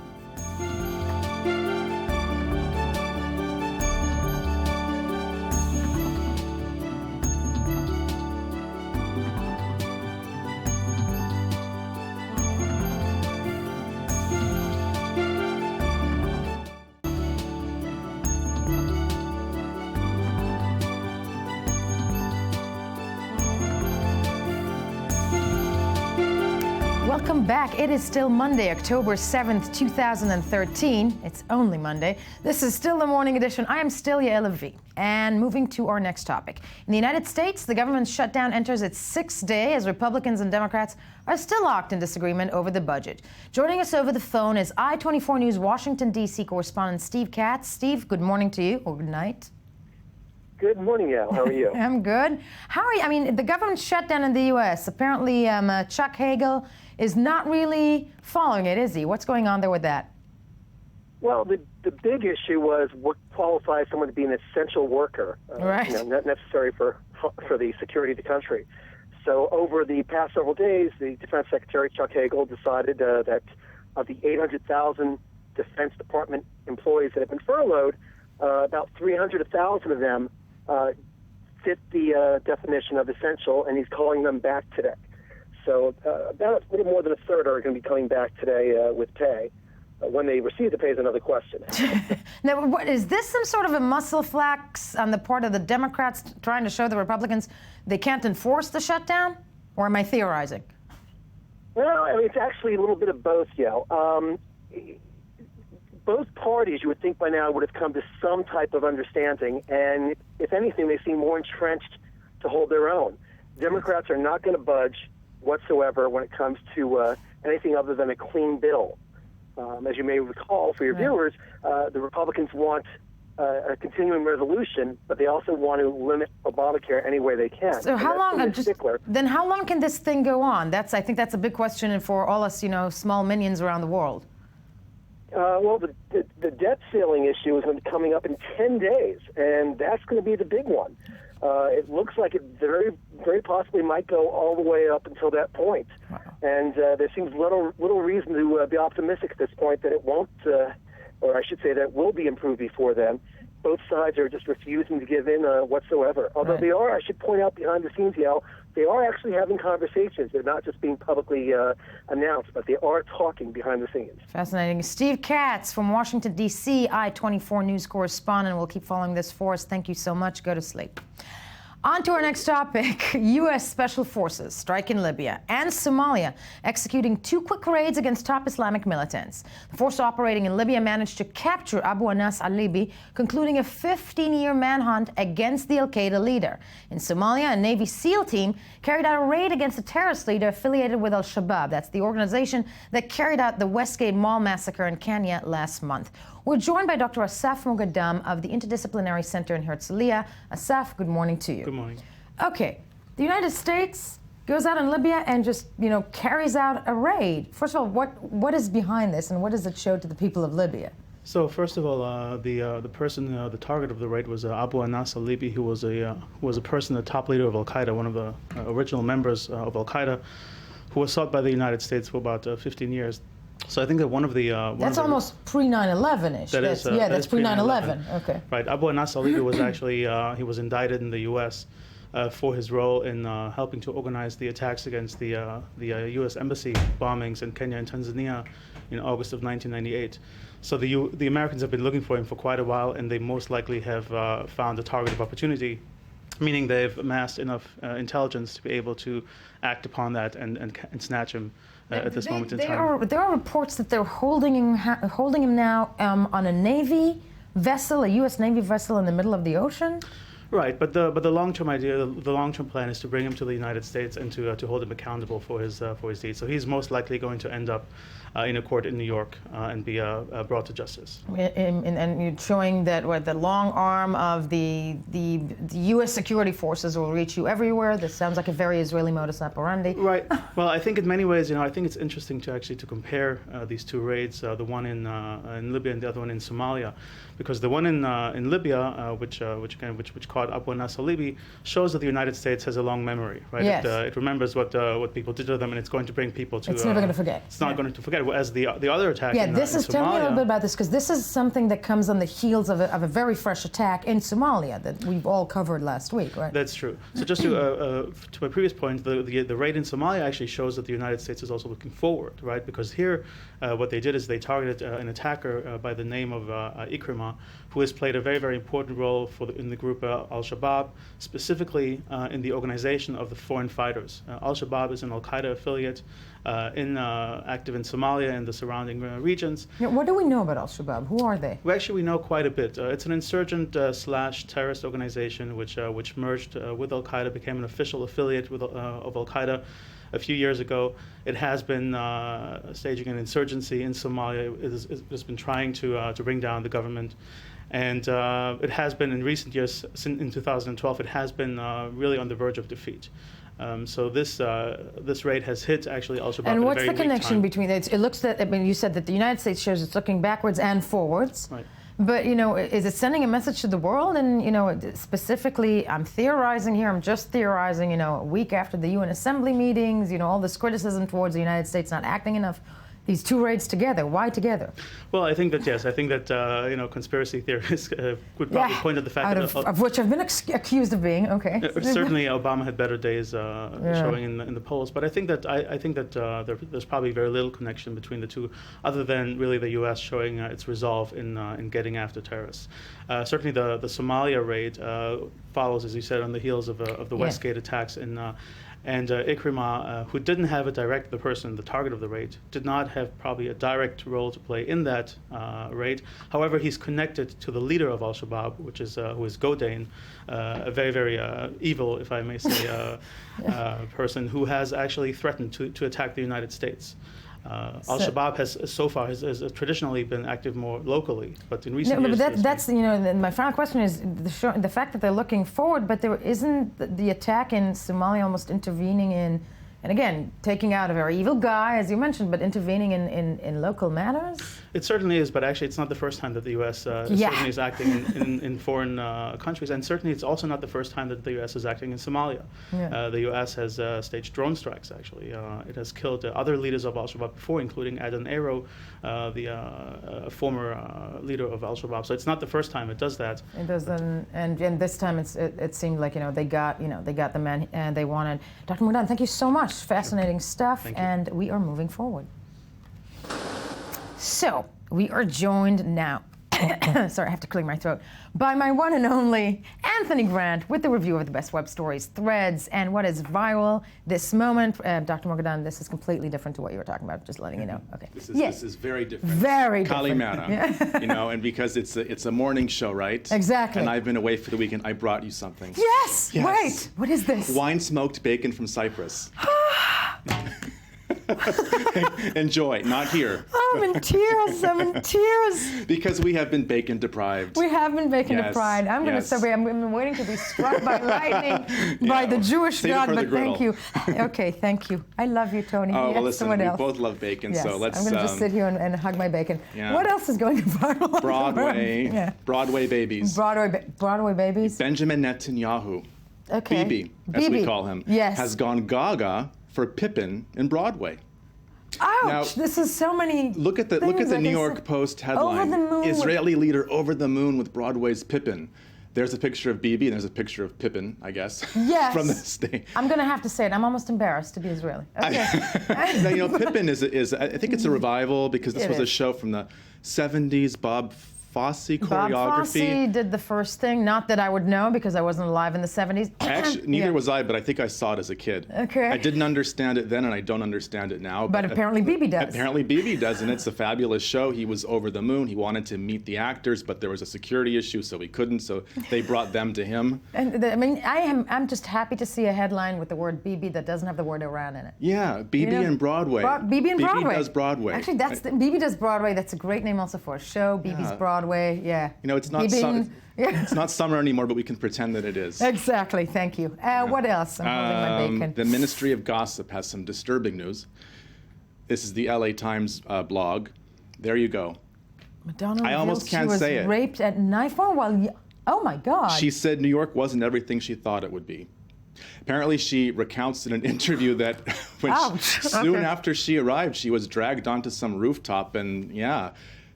Welcome back. It is still Monday, October 7th, 2013. It's only Monday. This is still the morning edition. I am still Yael Lavie. And moving to our next topic. In the United States, the government shutdown enters its 6th day as Republicans and Democrats are still locked in disagreement over the budget. Joining us over the phone is I-24 News Washington, D.C. correspondent Steve Katz. Steve, good morning to you, or good night. Good morning, Yael. How are you? I'm good. How are you? I mean, the government shutdown in the U.S., apparently Chuck Hagel is not really following it, is he? What's going on there with that? Well, the big issue was what qualifies someone to be an essential worker, right. Not necessary for the security of the country. So over the past several days, the Defense Secretary, Chuck Hagel, decided that of the 800,000 Defense Department employees that have been furloughed, about 300,000 of them fit the definition of essential, and he's calling them back today. So about a little more than a third are going to be coming back today with pay. When they receive the pay is another question. Now, what, is this some sort of a muscle flex on the part of the Democrats trying to show the Republicans they can't enforce the shutdown? Or am I theorizing? Well, I mean, it's actually a little bit of both, Yael. Both parties, you would think by now, would have come to some type of understanding, and if anything, they seem more entrenched to hold their own. Democrats are not going to budge whatsoever when it comes to anything other than a clean bill. As you may recall, for your viewers, the Republicans want a continuing resolution, but they also want to limit Obamacare any way they can. So how long? Then how long can this thing go on? I think that's a big question for all us, small minions around the world. Well, the debt ceiling issue is going to be coming up in 10 days, and that's going to be the big one. It looks like it very, very possibly might go all the way up until that point. Wow. And there seems little reason to be optimistic at this point that it won't, or I should say that it will be improved before then. both sides are just refusing to give in whatsoever. Although they are, I should point out behind the scenes, Yael, they are actually having conversations. They're not just being publicly announced, but they are talking behind the scenes. Fascinating. Steve Katz from Washington, D.C., I-24 News correspondent. We'll keep following this for us. Thank you so much. Go to sleep. On to our next topic. U.S. Special Forces strike in Libya and Somalia, executing 2 quick raids against top Islamic militants. The force operating in Libya managed to capture Abu Anas al-Libi, concluding a 15-year manhunt against the al-Qaeda leader. In Somalia, a Navy SEAL team carried out a raid against a terrorist leader affiliated with al-Shabaab. That's the organization that carried out the Westgate Mall massacre in Kenya last month. We're joined by Dr. Asaf Mugaddam of the Interdisciplinary Center in Herzliya. Asaf, good morning to you. Good morning. Okay, the United States goes out in Libya and just, carries out a raid. First of all, what is behind this, and what does it show to the people of Libya? So first of all, the person, the target of the raid was Abu Anas al-Libi, who was a person, the top leader of Al-Qaeda, one of the original members of Al-Qaeda, who was sought by the United States for about 15 years. So I think that one of the that's almost pre-9/11ish. That is, that's pre-9/11. Okay. Right. Abu Anas al-Libi was actually he was indicted in the U.S. For his role in helping to organize the attacks against the U.S. embassy bombings in Kenya and Tanzania in August of 1998. So the Americans have been looking for him for quite a while, and they most likely have found a target of opportunity, meaning they've amassed enough intelligence to be able to act upon that and snatch him at this moment in time. There are reports that they're holding him now on a Navy vessel, a U.S. Navy vessel in the middle of the ocean. Right, but the long-term idea, the long-term plan is to bring him to the United States and to hold him accountable for his deeds. So he's most likely going to end up in a court in New York and be brought to justice. And you're showing that the long arm of the U.S. security forces will reach you everywhere. This sounds like a very Israeli modus operandi. Right. Well, I think in many ways, I think it's interesting to compare these 2 raids, the one in Libya and the other one in Somalia, because the one in Libya, which caught Abu Anas al-Libi, shows that the United States has a long memory, right? Yes. It remembers what people did to them, and it's going to bring people to. It's never going to forget. It's not going to forget. As the other attack. Yeah, in tell me a little bit about this, because this is something that comes on the heels of a very fresh attack in Somalia that we've all covered last week, right? That's true. So just to my previous point, the raid in Somalia actually shows that the United States is also looking forward, right? Because here, what they did is they targeted an attacker by the name of Ikrimah, who has played a very, very important role in the group Al-Shabaab, specifically in the organization of the foreign fighters. Al-Shabaab is an Al-Qaeda affiliate active in Somalia and the surrounding regions. Yeah, what do we know about Al-Shabaab? Who are they? Well, actually, we know quite a bit. It's an insurgent / terrorist organization which merged with Al-Qaeda, became an official affiliate of Al-Qaeda a few years ago. It has been staging an insurgency in Somalia. It has been trying to bring down the government. And it has been in recent years, in 2012, it has been really on the verge of defeat. So this raid has hit actually Al-Shabaab. And what's the connection between it? It looks that, you said that the United States shows it's looking backwards and forwards. Right. But, is it sending a message to the world? And, specifically, I'm theorizing here, I'm just theorizing, a week after the UN Assembly meetings, all this criticism towards the United States not acting enough. These 2 raids together, why together? Well, I think that, yes, conspiracy theorists would probably point at the fact of which I've been accused of being, okay. Certainly Obama had better days showing in the polls, but I think that there's probably very little connection between the 2, other than really the U.S. showing its resolve in getting after terrorists. Certainly the Somalia raid follows, as you said, on the heels of the Westgate attacks and Ikrimah, who didn't have the person, the target of the raid, did not have probably a direct role to play in that raid. However, he's connected to the leader of Al-Shabaab, who is Godain, a very, very evil, if I may say, person who has actually threatened to attack the United States. Al-Shabaab has traditionally been active more locally, but in recent years... But that's my final question is the fact that they're looking forward, but there isn't the attack in Somalia almost intervening in, and again, taking out a very evil guy, as you mentioned, but intervening in local matters? It certainly is, but actually it's not the first time that the U.S. Certainly is acting in foreign countries, and certainly it's also not the first time that the U.S. is acting in Somalia. Yeah. The U.S. has staged drone strikes, actually. It has killed other leaders of al-Shabaab before, including Adan Aro, the former leader of al-Shabaab. So it's not the first time it does that. It doesn't, and this time it seemed like they got the man and they wanted. Dr. Modan, thank you so much. Fascinating stuff, and we are moving forward. So we are joined now. Sorry, I have to clear my throat. By my one and only Anthony Grant with the review of the best web stories, threads, and what is viral this moment. Dr. Modan, this is completely different to what you were talking about. Just letting you know. Okay. This is very different. Very Kalimata, different. and because it's a morning show, right? Exactly. And I've been away for the weekend. I brought you something. Yes. Wait. What is this? Wine smoked bacon from Cyprus. Enjoy, not here. I'm in tears. I'm in tears. Because we have been bacon deprived. We have been bacon deprived. I'm going to say I'm waiting to be struck by lightning by the Jewish God, but thank you. Okay, thank you. I love you, Tony. Oh, yes, well, listen, we else? both love bacon, yes, so let's... I'm going to just sit here and hug my bacon. Yeah. What else is going on viral? Broadway babies. Broadway babies? Benjamin Netanyahu, okay. Bibi, as we call him, has gone gaga for Pippin in Broadway. Ouch! Now, this is so many. Look at the New York Post headline: over the moon Israeli leader over the moon with Broadway's Pippin. There's a picture of Bibi and there's a picture of Pippin, I guess. Yes. From this day. I'm going to have to say it. I'm almost embarrassed to be Israeli. Okay. Now, Pippin is I think it's a revival because this was a show from the 70s. Bob Fosse choreography. Bob Fosse did the first thing. Not that I would know because I wasn't alive in the 70s. Actually, neither was I, but I think I saw it as a kid. Okay. I didn't understand it then, and I don't understand it now. But apparently Bibi does. Apparently Bibi does, and it's a fabulous show. He was over the moon. He wanted to meet the actors, but there was a security issue, so he couldn't. So they brought them to him. And I'm just happy to see a headline with the word Bibi that doesn't have the word Iran in it. Yeah, Bibi and Broadway. Bibi and Broadway. Bibi does Broadway. Actually, Bibi does Broadway. That's a great name also for a show. Bibi's Broadway. Yeah. It's not it's not summer anymore, but we can pretend that it is. Exactly. Thank you. What else? I'm holding my bacon. The Ministry of Gossip has some disturbing news. This is the LA Times blog. There you go. Madonna I almost can't say it. She was raped at nightfall while. Oh my God. She said New York wasn't everything she thought it would be. Apparently, she recounts in an interview that soon after she arrived, she was dragged onto some rooftop and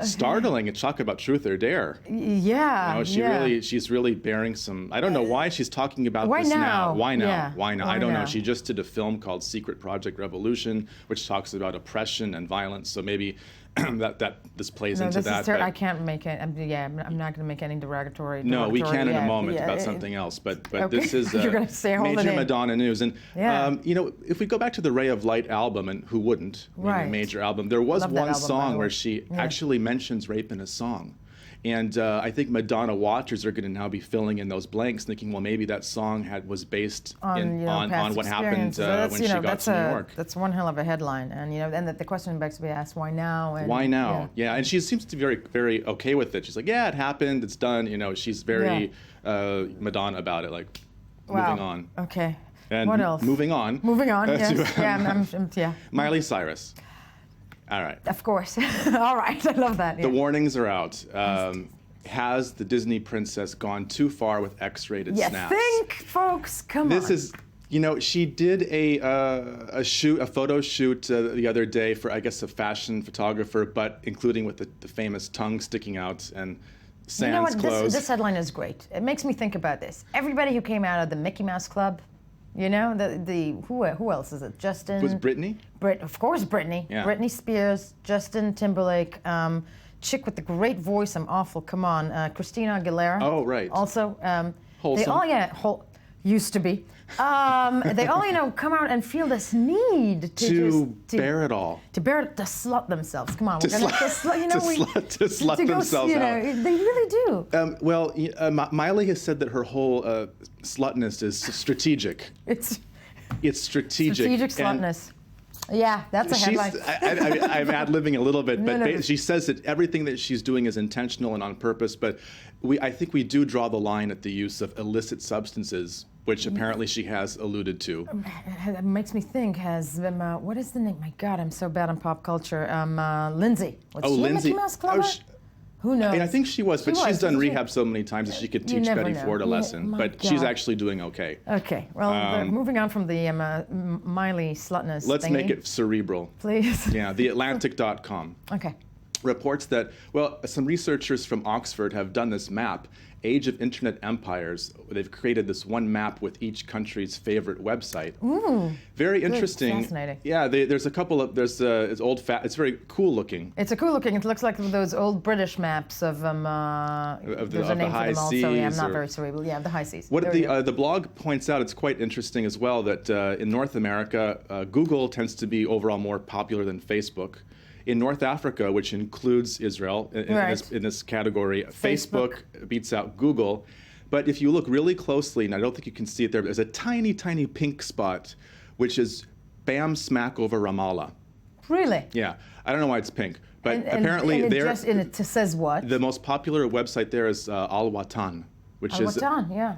startling and talk about truth or dare. Yeah. She's really bearing some. I don't know why she's talking about this now. Why now? Yeah. Why now? I don't know. She just did a film called Secret Project Revolution, which talks about oppression and violence. So maybe that this plays into that. I can't make it. I'm not going to make any derogatory. No, we can in a moment about something else. But this is major Madonna news. And if we go back to the Ray of Light album, and who wouldn't? A major album. There was one song where she actually mentions rape in a song. And I think Madonna watchers are going to now be filling in those blanks, thinking, well, maybe that song was based on what happened when she got to New York. That's one hell of a headline, and the question begs to be asked, why now? And, why now? Yeah, and she seems to be very, very okay with it. She's like, yeah, it happened, it's done. She's very Madonna about it. Like, moving on. Okay. And what else? Moving on. Yes. Miley Cyrus. All right. Of course. All right. I love that. The warnings are out. Has the Disney princess gone too far with X-rated snaps? Think, folks. Come on. This is, she did a photo shoot the other day for, I guess, a fashion photographer, but including with the famous tongue sticking out and sans clothes. This headline is great. It makes me think about this. Everybody who came out of the Mickey Mouse Club. Who else is it? Justin. Was Britney? Of course, Britney. Yeah. Britney Spears, Justin Timberlake, chick with the great voice. I'm awful. Come on, Christina Aguilera. Oh, right. Also, wholesome. Used to be. They all, come out and feel this need to bear it all. To slut themselves. Come on, to slut themselves out. They really do. Miley has said that her whole slutness is strategic. It's strategic. Strategic slutness. Yeah, that's a headline. I'm ad-libbing a little bit, but she says that everything that she's doing is intentional and on purpose, but I think we do draw the line at the use of illicit substances which apparently she has alluded to. It makes me think, what is the name? My God, I'm so bad on pop culture. Lindsay. Was she Lindsay. a Mickey Mouse Clubber? Who knows? I mean, I think she was, but she's done rehab so many times that she could teach Betty Ford a lesson. But she's actually doing okay. Okay, well, moving on from the Miley slutness Let's thingy. make it cerebral. Please. Yeah, theatlantic.com. Okay. Reports that, well, some researchers from Oxford have done this map, Age of Internet Empires. They've created this one map with each country's favorite website. Ooh. Very interesting. Fascinating. Yeah, there's a couple of, it's it's very cool looking. It's a cool looking, it looks like those old British maps of, there's a name for them also. Yeah, I'm not very cerebral. Yeah, the high seas. What the blog points out, it's quite interesting as well, that in North America, Google tends to be overall more popular than Facebook. In North Africa, which includes Israel in this category, Facebook beats out Google. But if you look really closely, and I don't think you can see it there, but there's a tiny, tiny pink spot, which is bam smack over Ramallah. Really? Yeah. I don't know why it's pink. But apparently it says what? The most popular website there is Al Watan, which is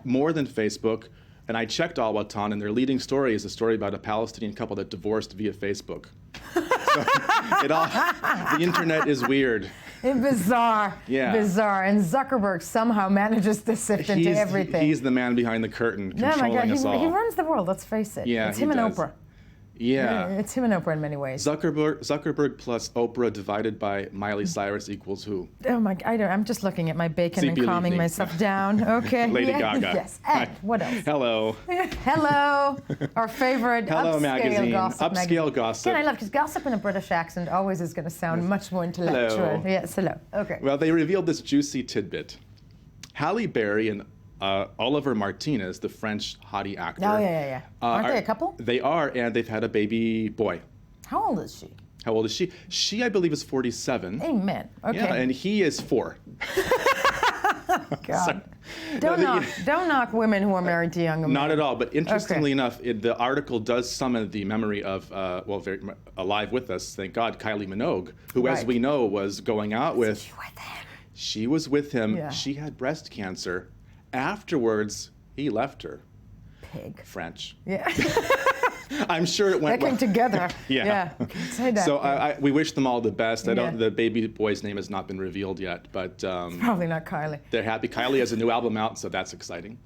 more than Facebook. And I checked Al Watan, and their leading story is a story about a Palestinian couple that divorced via Facebook. So the internet is weird. Bizarre. Yeah. Bizarre. And Zuckerberg somehow manages to sift into everything. He's the man behind the curtain, controlling us all. He runs the world, let's face it. Yeah, it's him and Oprah. Yeah. It's him and Oprah in many ways. Zuckerberg plus Oprah divided by Miley Cyrus equals who? Oh my! I'm just looking at my bacon and calming myself down. Okay. Lady Gaga. Yes. And what else? Hello. Hello. Our favorite Hello upscale magazine. gossip. Upscale gossip. And I love because gossip in a British accent always is going to sound much more intellectual. Hello. Yes. Hello. Okay. Well, they revealed this juicy tidbit. Halle Berry and Oliver Martinez, the French hottie actor. Oh, yeah. Aren't they a couple? They are, and they've had a baby boy. How old is she? How old is she? She, I believe, is 47. Amen. Okay. Yeah, and he is 4. God. Don't knock women who are married to young men. Not at all, but interestingly enough, the article does summon the memory of, very alive with us, thank God, Kylie Minogue, who, as we know, was going out with... She was with him. Yeah. She had breast cancer. Afterwards, he left her. Pig. French. Yeah. I'm sure it went well. That came together. Yeah. Say that. So we wish them all the best. The baby boy's name has not been revealed yet, but it's probably not Kylie. They're happy. Kylie has a new album out, so that's exciting.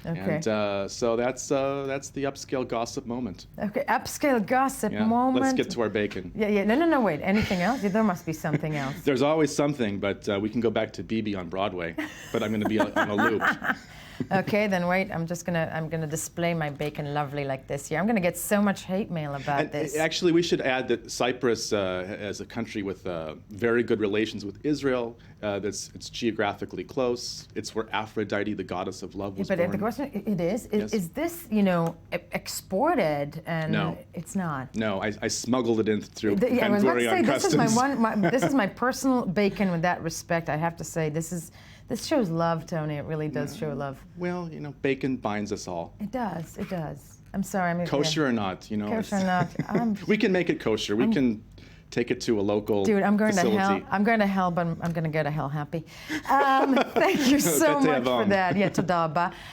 Okay. And so that's the upscale gossip moment. Okay, upscale gossip moment. Let's get to our bacon. Yeah. No, wait. Anything else? There must be something else. There's always something, but we can go back to BB on Broadway. But I'm going to be on a loop. Okay, then wait. I'm gonna display my bacon lovely like this here. I'm gonna get so much hate mail about this. Actually, we should add that Cyprus, as a country with very good relations with Israel, it's geographically close. It's where Aphrodite, the goddess of love, was born. But the question is this exported? And no, it's not. No, I smuggled it in through Ben Gurion Customs. This is my personal bacon. With that respect, I have to say this shows love, Tony. It really does show love. Well, bacon binds us all. It does. I'm sorry. Kosher or not, Kosher or not. We can make it kosher. We can take it to a local facility. Dude, I'm going to hell. I'm going to hell, but I'm going to go to hell happy. Thank you so much for that. Yeah, toda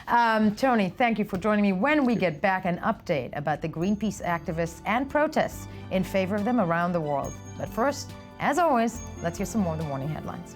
rabba. Tony, thank you for joining me. When we get back, an update about the Greenpeace activists and protests in favor of them around the world. But first, as always, let's hear some more of the morning headlines.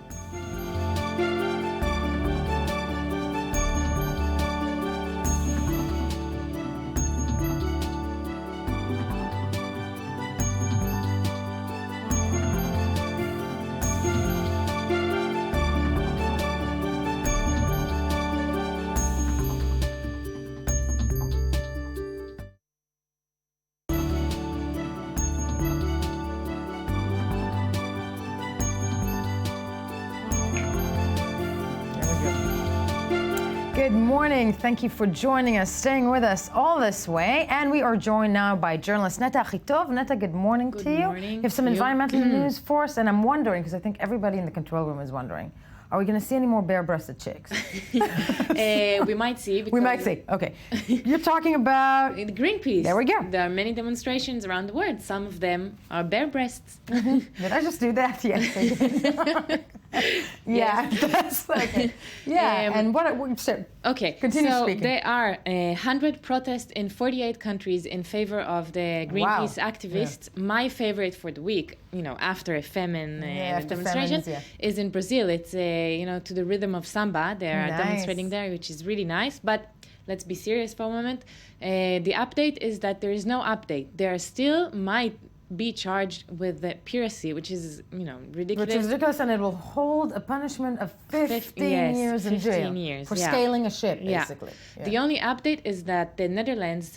Good morning. Thank you for joining us, staying with us all this way. And we are joined now by journalist Netta Achitov. Netta, good morning to you. Good morning. You have some environmental news for us, and I'm wondering, because I think everybody in the control room is wondering, are we going to see any more bare-breasted chicks? We might see. We might see. Okay. You're talking about the Greenpeace. There we go. There are many demonstrations around the world. Some of them are bare breasts. Did I just do that? Yes. Yeah, that's like, yeah. And what? Okay, continue so speaking. There are 100 protests in 48 countries in favor of the Greenpeace activists. Yeah. My favorite for the week, after a famine demonstration, is in Brazil. It's to the rhythm of samba. They are demonstrating there, which is really nice. But let's be serious for a moment. The update is that there is no update. There still might be charged with the piracy, which is, ridiculous. Which is ridiculous, and it will hold a punishment of 15 years in jail. 15 years, for scaling a ship, basically. Yeah. The only update is that the Netherlands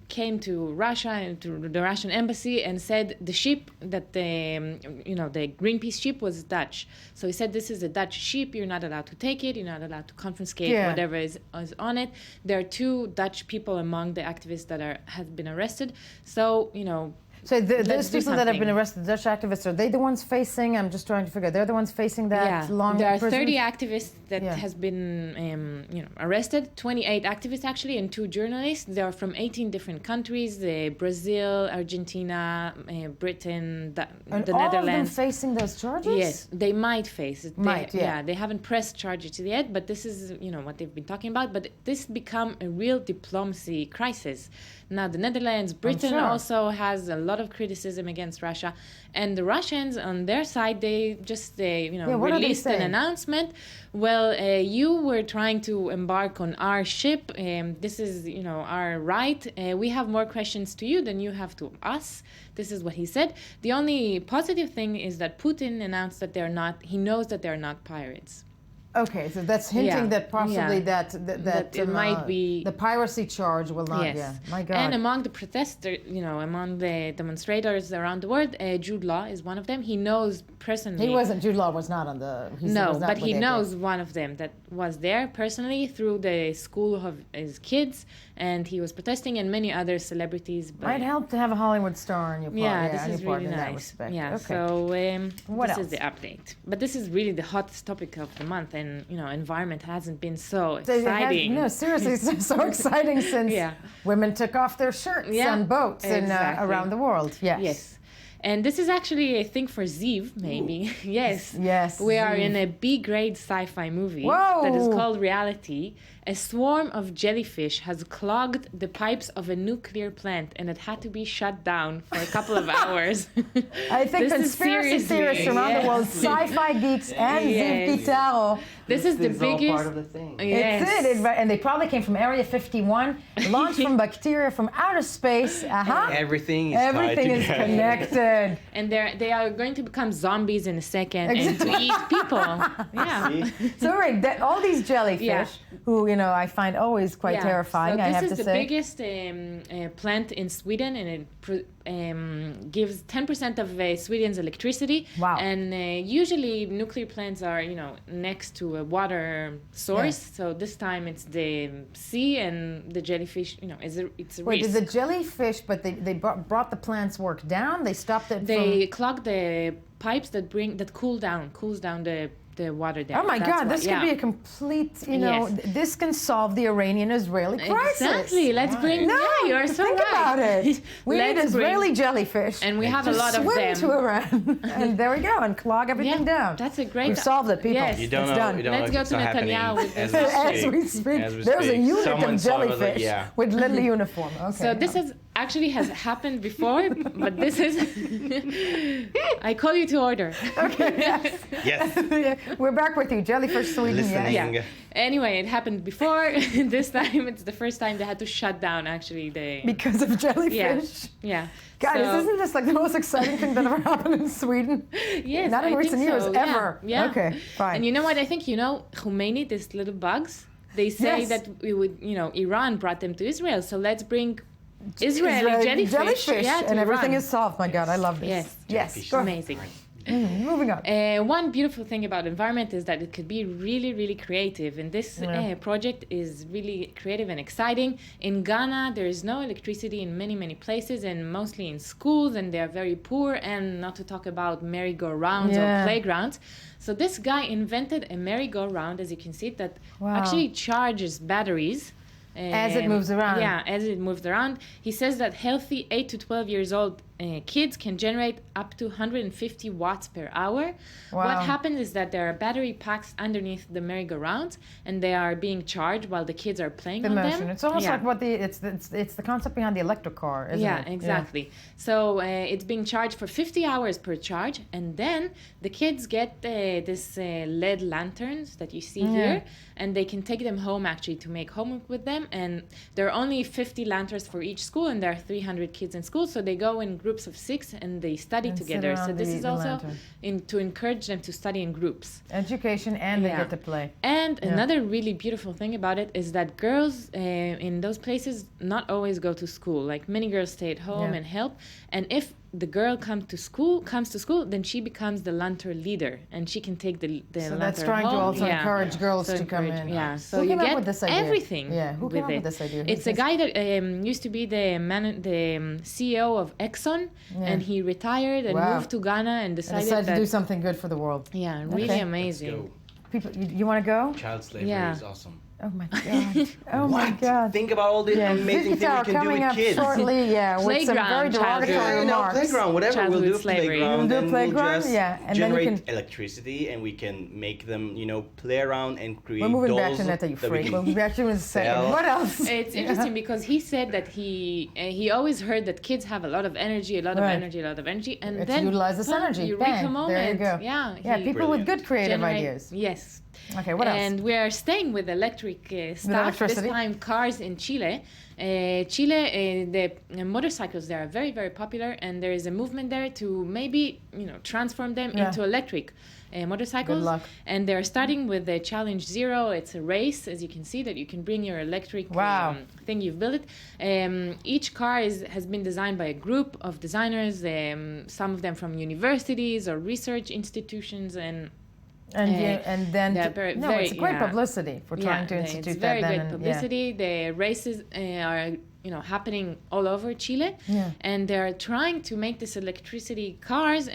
came to Russia and to the Russian embassy and said the ship that the Greenpeace ship was Dutch. So he said, this is a Dutch ship. You're not allowed to take it. You're not allowed to confiscate whatever is on it. There are 2 Dutch people among the activists that have been arrested. So, So those people that have been arrested, Dutch activists, are they the ones facing, I'm just trying to figure out, they're the ones facing that long There are prison? 30 activists that has been arrested, 28 activists actually, and 2 journalists. They are from 18 different countries, Brazil, Argentina, Britain, the Netherlands. All of them facing those charges? Yes, they might face it. They haven't pressed charges yet, but this is what they've been talking about. But this become a real diplomacy crisis. Now, the Netherlands, Britain also has a lot of criticism against Russia. And the Russians, on their side, they just released an announcement. Well, you were trying to embark on our ship. This is, our right. We have more questions to you than you have to us. This is what he said. The only positive thing is that Putin announced that he knows that they're not pirates. Okay, so that's hinting that possibly that it might be the piracy charge will not. Yes. Yeah, my God. And among the protesters, among the demonstrators around the world, Jude Law is one of them. He knows personally. Jude Law was not on the. But he knows one of them that was there personally through the school of his kids, and he was protesting, and many other celebrities. Might help to have a Hollywood star on your part. This is really in nice. That respect. Yeah. Okay. So what this else? is the update. But this is really the hottest topic of the month, and environment hasn't been so exciting. No, seriously, it's so exciting since women took off their shirts on boats around the world. Yes. And this is actually a thing for Ziv, maybe. Yes. We are in a B-grade sci-fi movie that is called Reality. A swarm of jellyfish has clogged the pipes of a nuclear plant, and it had to be shut down for a couple of hours. I think conspiracy theorists around the world, sci-fi geeks, and Ziv Pitaro. This is the biggest. All part of the thing. And they probably came from Area 51, launched from bacteria from outer space. Everything is connected. And they are going to become zombies in a second and to eat people. So all these jellyfish, who I find always quite terrifying. So I have to say. This is the biggest plant in Sweden, and it gives 10% of Sweden's electricity. Wow. And usually nuclear plants are next to a water source. So this time it's the sea, and the jellyfish. It's a risk. Wait, did the jellyfish? But they brought the plant's work down. They stopped it. They clogged the pipes that cools down the water there. Oh my God, this could be a complete, this can solve the Iranian-Israeli crisis. Exactly. Let's bring, you are so think right. about it. We need Israeli jellyfish. And we have a lot of them. To Iran. And there we go, and clog everything down. That's a great... We've solved it, people. Yes. You don't it's know, done. You don't Let's know go to Netanyahu. As we speak. There's a unit of jellyfish with little uniform. Okay. So this has happened before, but this is... I call you to order. Okay, yes. We're back with you. Jellyfish Sweden. Listening. Yeah. Anyway, it happened before. This time, it's the first time they had to shut down, actually. Because of jellyfish? Yeah. Guys, isn't this like the most exciting thing that ever happened in Sweden? Yes, Not in recent years, ever. Yeah. Okay, fine. And you know what? I think, Khomeini, these little bugs, they say that we would, Iran brought them to Israel, so let's bring Israeli jellyfish and everything Iran. is solved. My God, I love this. Yes. Amazing. Moving on. One beautiful thing about environment is that it could be really, really creative. And this project is really creative and exciting. In Ghana, there is no electricity in many, many places, and mostly in schools, and they are very poor, and not to talk about merry-go-rounds or playgrounds. So this guy invented a merry-go-round, as you can see, that actually charges batteries. As it moves around. Yeah, as it moves around. He says that healthy 8 to 12 years old kids can generate up to 150 watts per hour. Wow. What happens is that there are battery packs underneath the merry-go-rounds, and they are being charged while the kids are playing on them. It's almost like what it's the concept behind the electric car, isn't it? Yeah, exactly. So it's being charged for 50 hours per charge, and then the kids get this LED lanterns that you see here, and they can take them home actually to make homework with them. And there are only 50 lanterns for each school, and there are 300 kids in school, so they go in groups of 6 and they study together. So this is also to encourage them to study in groups. Education, and they get to play. And another really beautiful thing about it is that girls in those places not always go to school. Like many girls stay at home and help. And if the girl comes to school, then she becomes the lantern leader, and she can take the so lantern that's trying home. to also encourage girls to come in. Yeah, so who you came up get with this idea? everything. Yeah, who came up with this idea? It's a guy that used to be the CEO of Exxon, and he retired and moved to Ghana and decided to do something good for the world. Yeah, really amazing. People, you want to go? Child slavery is awesome. Oh my God! Oh my God! Think about all the amazing things we can do with kids. Shortly, with some very derogatory remarks. Playground, whatever we'll do. Playground, we'll do playground, and generate electricity, and we can make them, play around and create. We're moving dolls back to Netta, you freak. We'll be back to you in a second. What else? It's interesting because he said that he always heard that kids have a lot of energy, a lot of energy, and then utilize this energy. Eureka moment. There you go. Yeah, people with good creative ideas. Yes. Okay, what else? And we are staying with electric stuff, this time cars in Chile. The motorcycles there are very, very popular, and there is a movement there to maybe, transform them into electric motorcycles. Good luck. And they're starting with the Challenge Zero. It's a race, as you can see, that you can bring your electric thing you've built. Each car has been designed by a group of designers, some of them from universities or research institutions, and then it's great publicity for trying to institute it's very great publicity. The races are happening all over Chile, and they're trying to make this electricity cars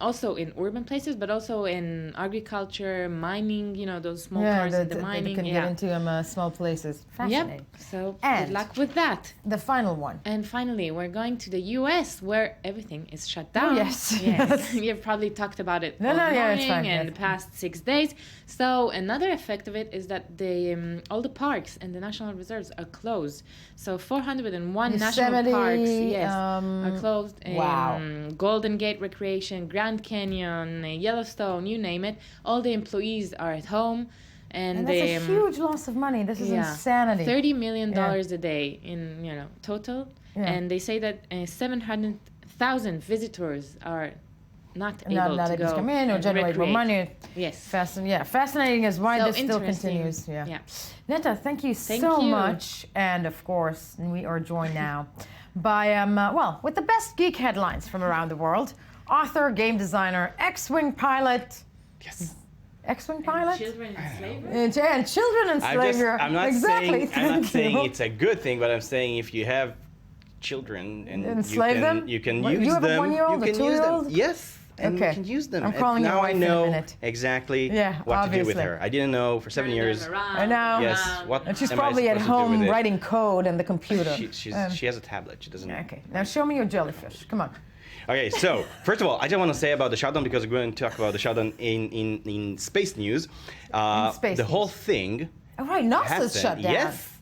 also in urban places, but also in agriculture, mining. Those small cars in the mining. They can get into small places. Fascinating. Yep. So good luck with that. The final one. And finally, we're going to the U.S. where everything is shut down. Oh, yes. You've probably talked about it all it's fine. morning and the past 6 days. So another effect of it is that all the parks and the national reserves are closed. So 401 national parks are closed. Wow. Golden Gate Recreation, Grand Canyon, Yellowstone, you name it. All the employees are at home. And that's a huge loss of money. This is insanity. $30 million a day in total. Yeah. And they say that 700,000 visitors are not able to go come in or generate more money. Yes. Fascinating is why this still continues. Yeah. Netta, thank you so much. And of course, we are joined now by, with the best geek headlines from around the world. Author, game designer, X-Wing pilot. Yes. X-Wing pilot? Children in slavery. And children in slavery. I'm not saying it's a good thing, but I'm saying if you have children and enslave them, you can use them. You have a 1-year-old, a 2-year-old? Yes. And you can use them. I'm calling now I know exactly what to do with her. I didn't know for 7 years. I know. Yes. And she's probably at home writing code on the computer. She has a tablet. She doesn't. Okay. Now show me your jellyfish. Come on. Okay, so first of all, I just want to say about the shutdown because we're going to talk about the shutdown in space news. The whole thing. Oh, right, NASA's shut down. Yes.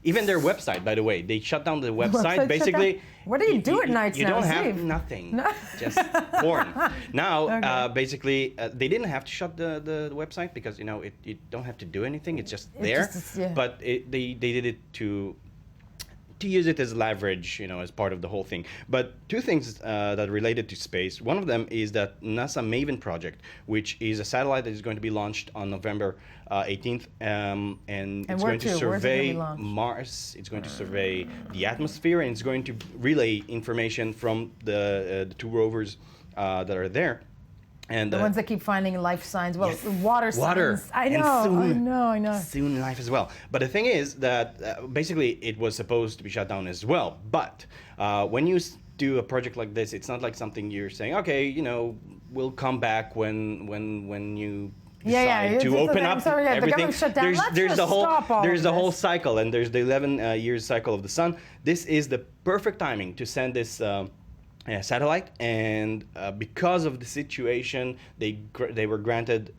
Even their website, by the way, they shut down the website. Basically, what do you do at night? You don't have nothing, just porn. Now, basically, they didn't have to shut the website because you don't have to do anything. It's just there. But they did it to use it as leverage, as part of the whole thing. But two things that related to space. One of them is that NASA MAVEN project, which is a satellite that is going to be launched on November 18th, and it's going to survey Mars. It's going to survey the atmosphere, and it's going to relay information from the two rovers that are there. And the ones that keep finding life signs, water signs. I know. Soon life as well. But the thing is that basically it was supposed to be shut down as well. But when you do a project like this, it's not like something you're saying, okay, we'll come back when you decide to open up everything. There's the whole cycle, and there's the 11 years cycle of the sun. This is the perfect timing to send this satellite, and because of the situation, they were granted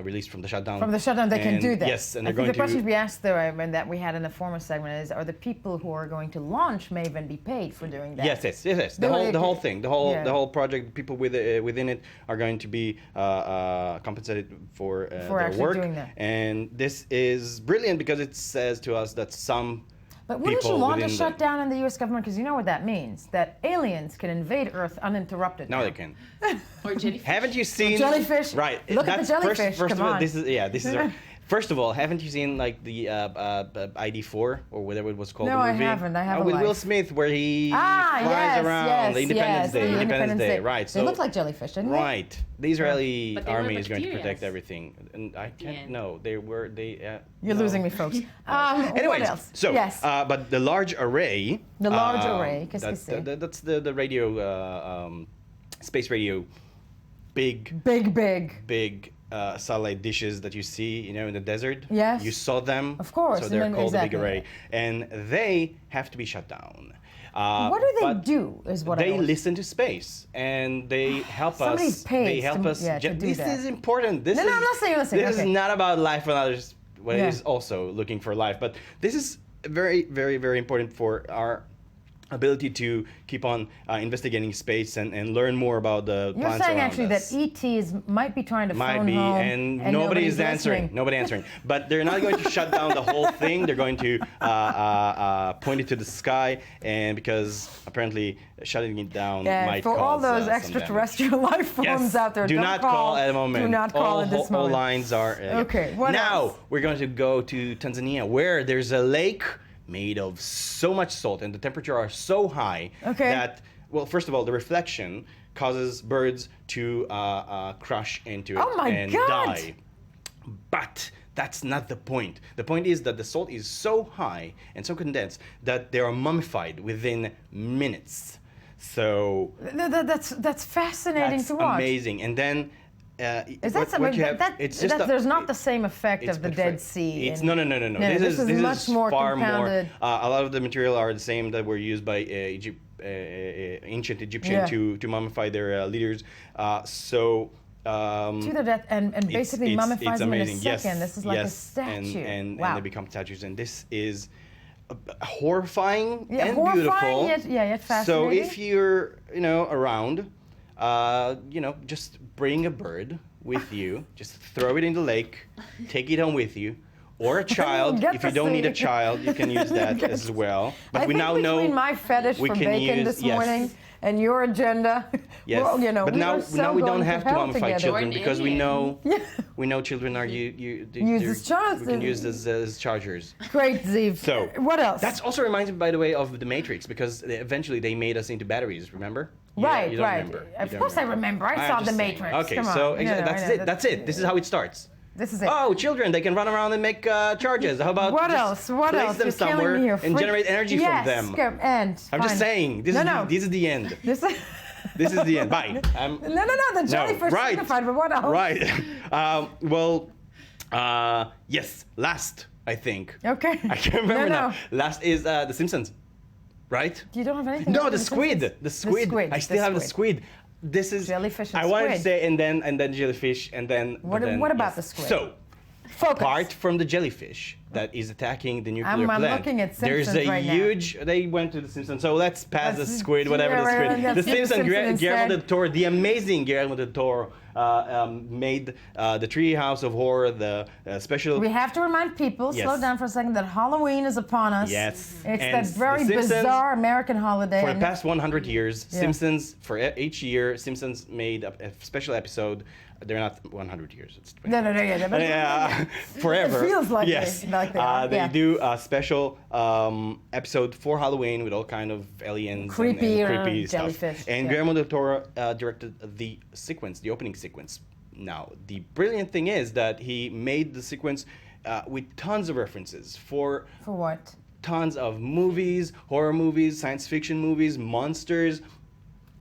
release from the shutdown. From the shutdown, they can do that. Yes, and they're I think going the to. question we asked there, that we had in the former segment is: are the people who are going to launch MAVEN be paid for doing that? Yes. The whole thing, the whole project, people within it are going to be compensated for their work. Doing that. And this is brilliant because it says to us that some. But wouldn't you want to shut down in the U.S. government? Because you know what that means. That aliens can invade Earth uninterrupted. No, they can. Or jellyfish. Haven't you seen... Or jellyfish. Right. Look at the jellyfish, First come of all, on. this is... First of all, haven't you seen like the ID4 or whatever it was called? No, the I movie? haven't. I haven't. With Will Smith, where he flies around the Independence Day. Right. So they look like jellyfish, didn't they? Right. The Israeli army is going to bacteria. protect everything, and I can't. No, they were. You're losing me, folks. Anyways, what else? so yes. but the large array. The large array. Qu'est-ce que c'est? That's the radio, space radio, big satellite dishes that you see, in the desert. Yes. You saw them. Of course. So they're called exactly. the big array, and they have to be shut down. What do they do? Is what they I listen to space, and they help Somebody's us. paid They help us. to do This that. is important. No, I'm listening. This is not about life and others. Well, it is also looking for life, but this is very, very, very important for our ability to keep on investigating space and learn more about the You're plants saying around actually us. that ETs might be trying to Might phone be, home and nobody is answering. listening. Nobody answering. But they're not going to shut down the whole thing. They're going to point it to the sky, and because apparently shutting it down might for cause all those some extraterrestrial life forms out there, do don't not call at the moment. Do not call at this moment. All lines are. Okay. What now else? we're going to go to Tanzania, where there's a lake made of so much salt, and the temperature are so high that. Well, first of all, the reflection causes birds to crush into it and die. But that's not the point. The point is that the salt is so high and so condensed that they are mummified within minutes. So that's fascinating to watch. Amazing. And then is that something there's not the same effect of the Dead Sea? No. This is much more far compounded. more. A lot of the material are the same that were used by ancient Egyptians to mummify their leaders. To their death and basically mummifies them in a second. Yes, this is like a statue. And wow. they become statues. And this is horrifying and horrifying, beautiful. Yet fascinating. So if you're around, just bring a bird with you. Just throw it in the lake. Take it home with you. Or a child. If you don't need a child, you can use that as well. But we now know between my fetish for bacon this morning and your agenda, yes. well, but now we don't have to mummify children because we know children are used as chargers. We can use as chargers. Great, Ziv. So what else? That also reminds me, by the way, of the Matrix, because eventually they made us into batteries. Remember? Right. Remember. Of course I remember. I saw the Matrix. Okay, come on. so that's it. This is how it starts. This is it. Oh, children, they can run around and make charges. How about what else? What place else? them somewhere and generate energy from them? And I'm just saying, this is the end. This is the end. Bye. No, the jellyfish signified, but what else? Right. Yes, last, I think. Okay. I can't remember now. Last is The Simpsons, right? You don't have anything? No, the squid. The squid. I still have the squid. This is jellyfish and I wanted to say and then jellyfish and then what about the squid? So focus. Apart from the jellyfish that is attacking the nuclear plant, I'm looking at Simpsons there's a right huge now. They went to the Simpsons, so let's pass the squid, whatever the squid. The Simpsons, Guillermo del Toro, the amazing Guillermo del Toro made the Treehouse of Horror, the special. We have to remind people, slow down for a second, that Halloween is upon us. Yes. It's that very bizarre American holiday. For the past 100 years, Simpsons, for each year, Simpsons made a special episode. They're not 100 years. It's 20. No. Forever. It feels like they do a special episode for Halloween with all kind of aliens and creepy stuff. And Guillermo del Toro directed the sequence, the opening sequence. Now, the brilliant thing is that he made the sequence with tons of references for what? Tons of movies, horror movies, science fiction movies, monsters.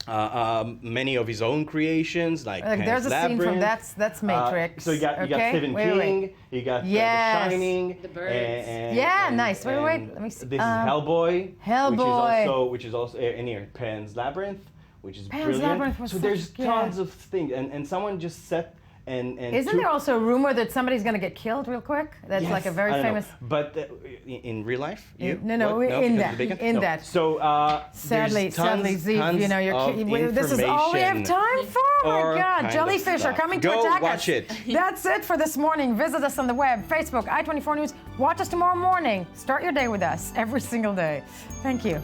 many of his own creations, like there's a Labyrinth. scene from that's Matrix. So you got Stephen King, you got The Shining, The Birds. Yeah, nice. Wait, let me see. This is Hellboy. Hellboy. Which is also in here. Pan's Labyrinth, which is Pan's brilliant. Labyrinth was so there's tons of things, and someone just set. And isn't there also a rumor that somebody's going to get killed real quick? That's like a very famous. But in real life, No, in that. So sadly, Ziv, you know, this is all we have time for. Oh my God, jellyfish are coming to attack us. Go watch it. That's it for this morning. Visit us on the web, Facebook, I24 News. Watch us tomorrow morning. Start your day with us every single day. Thank you.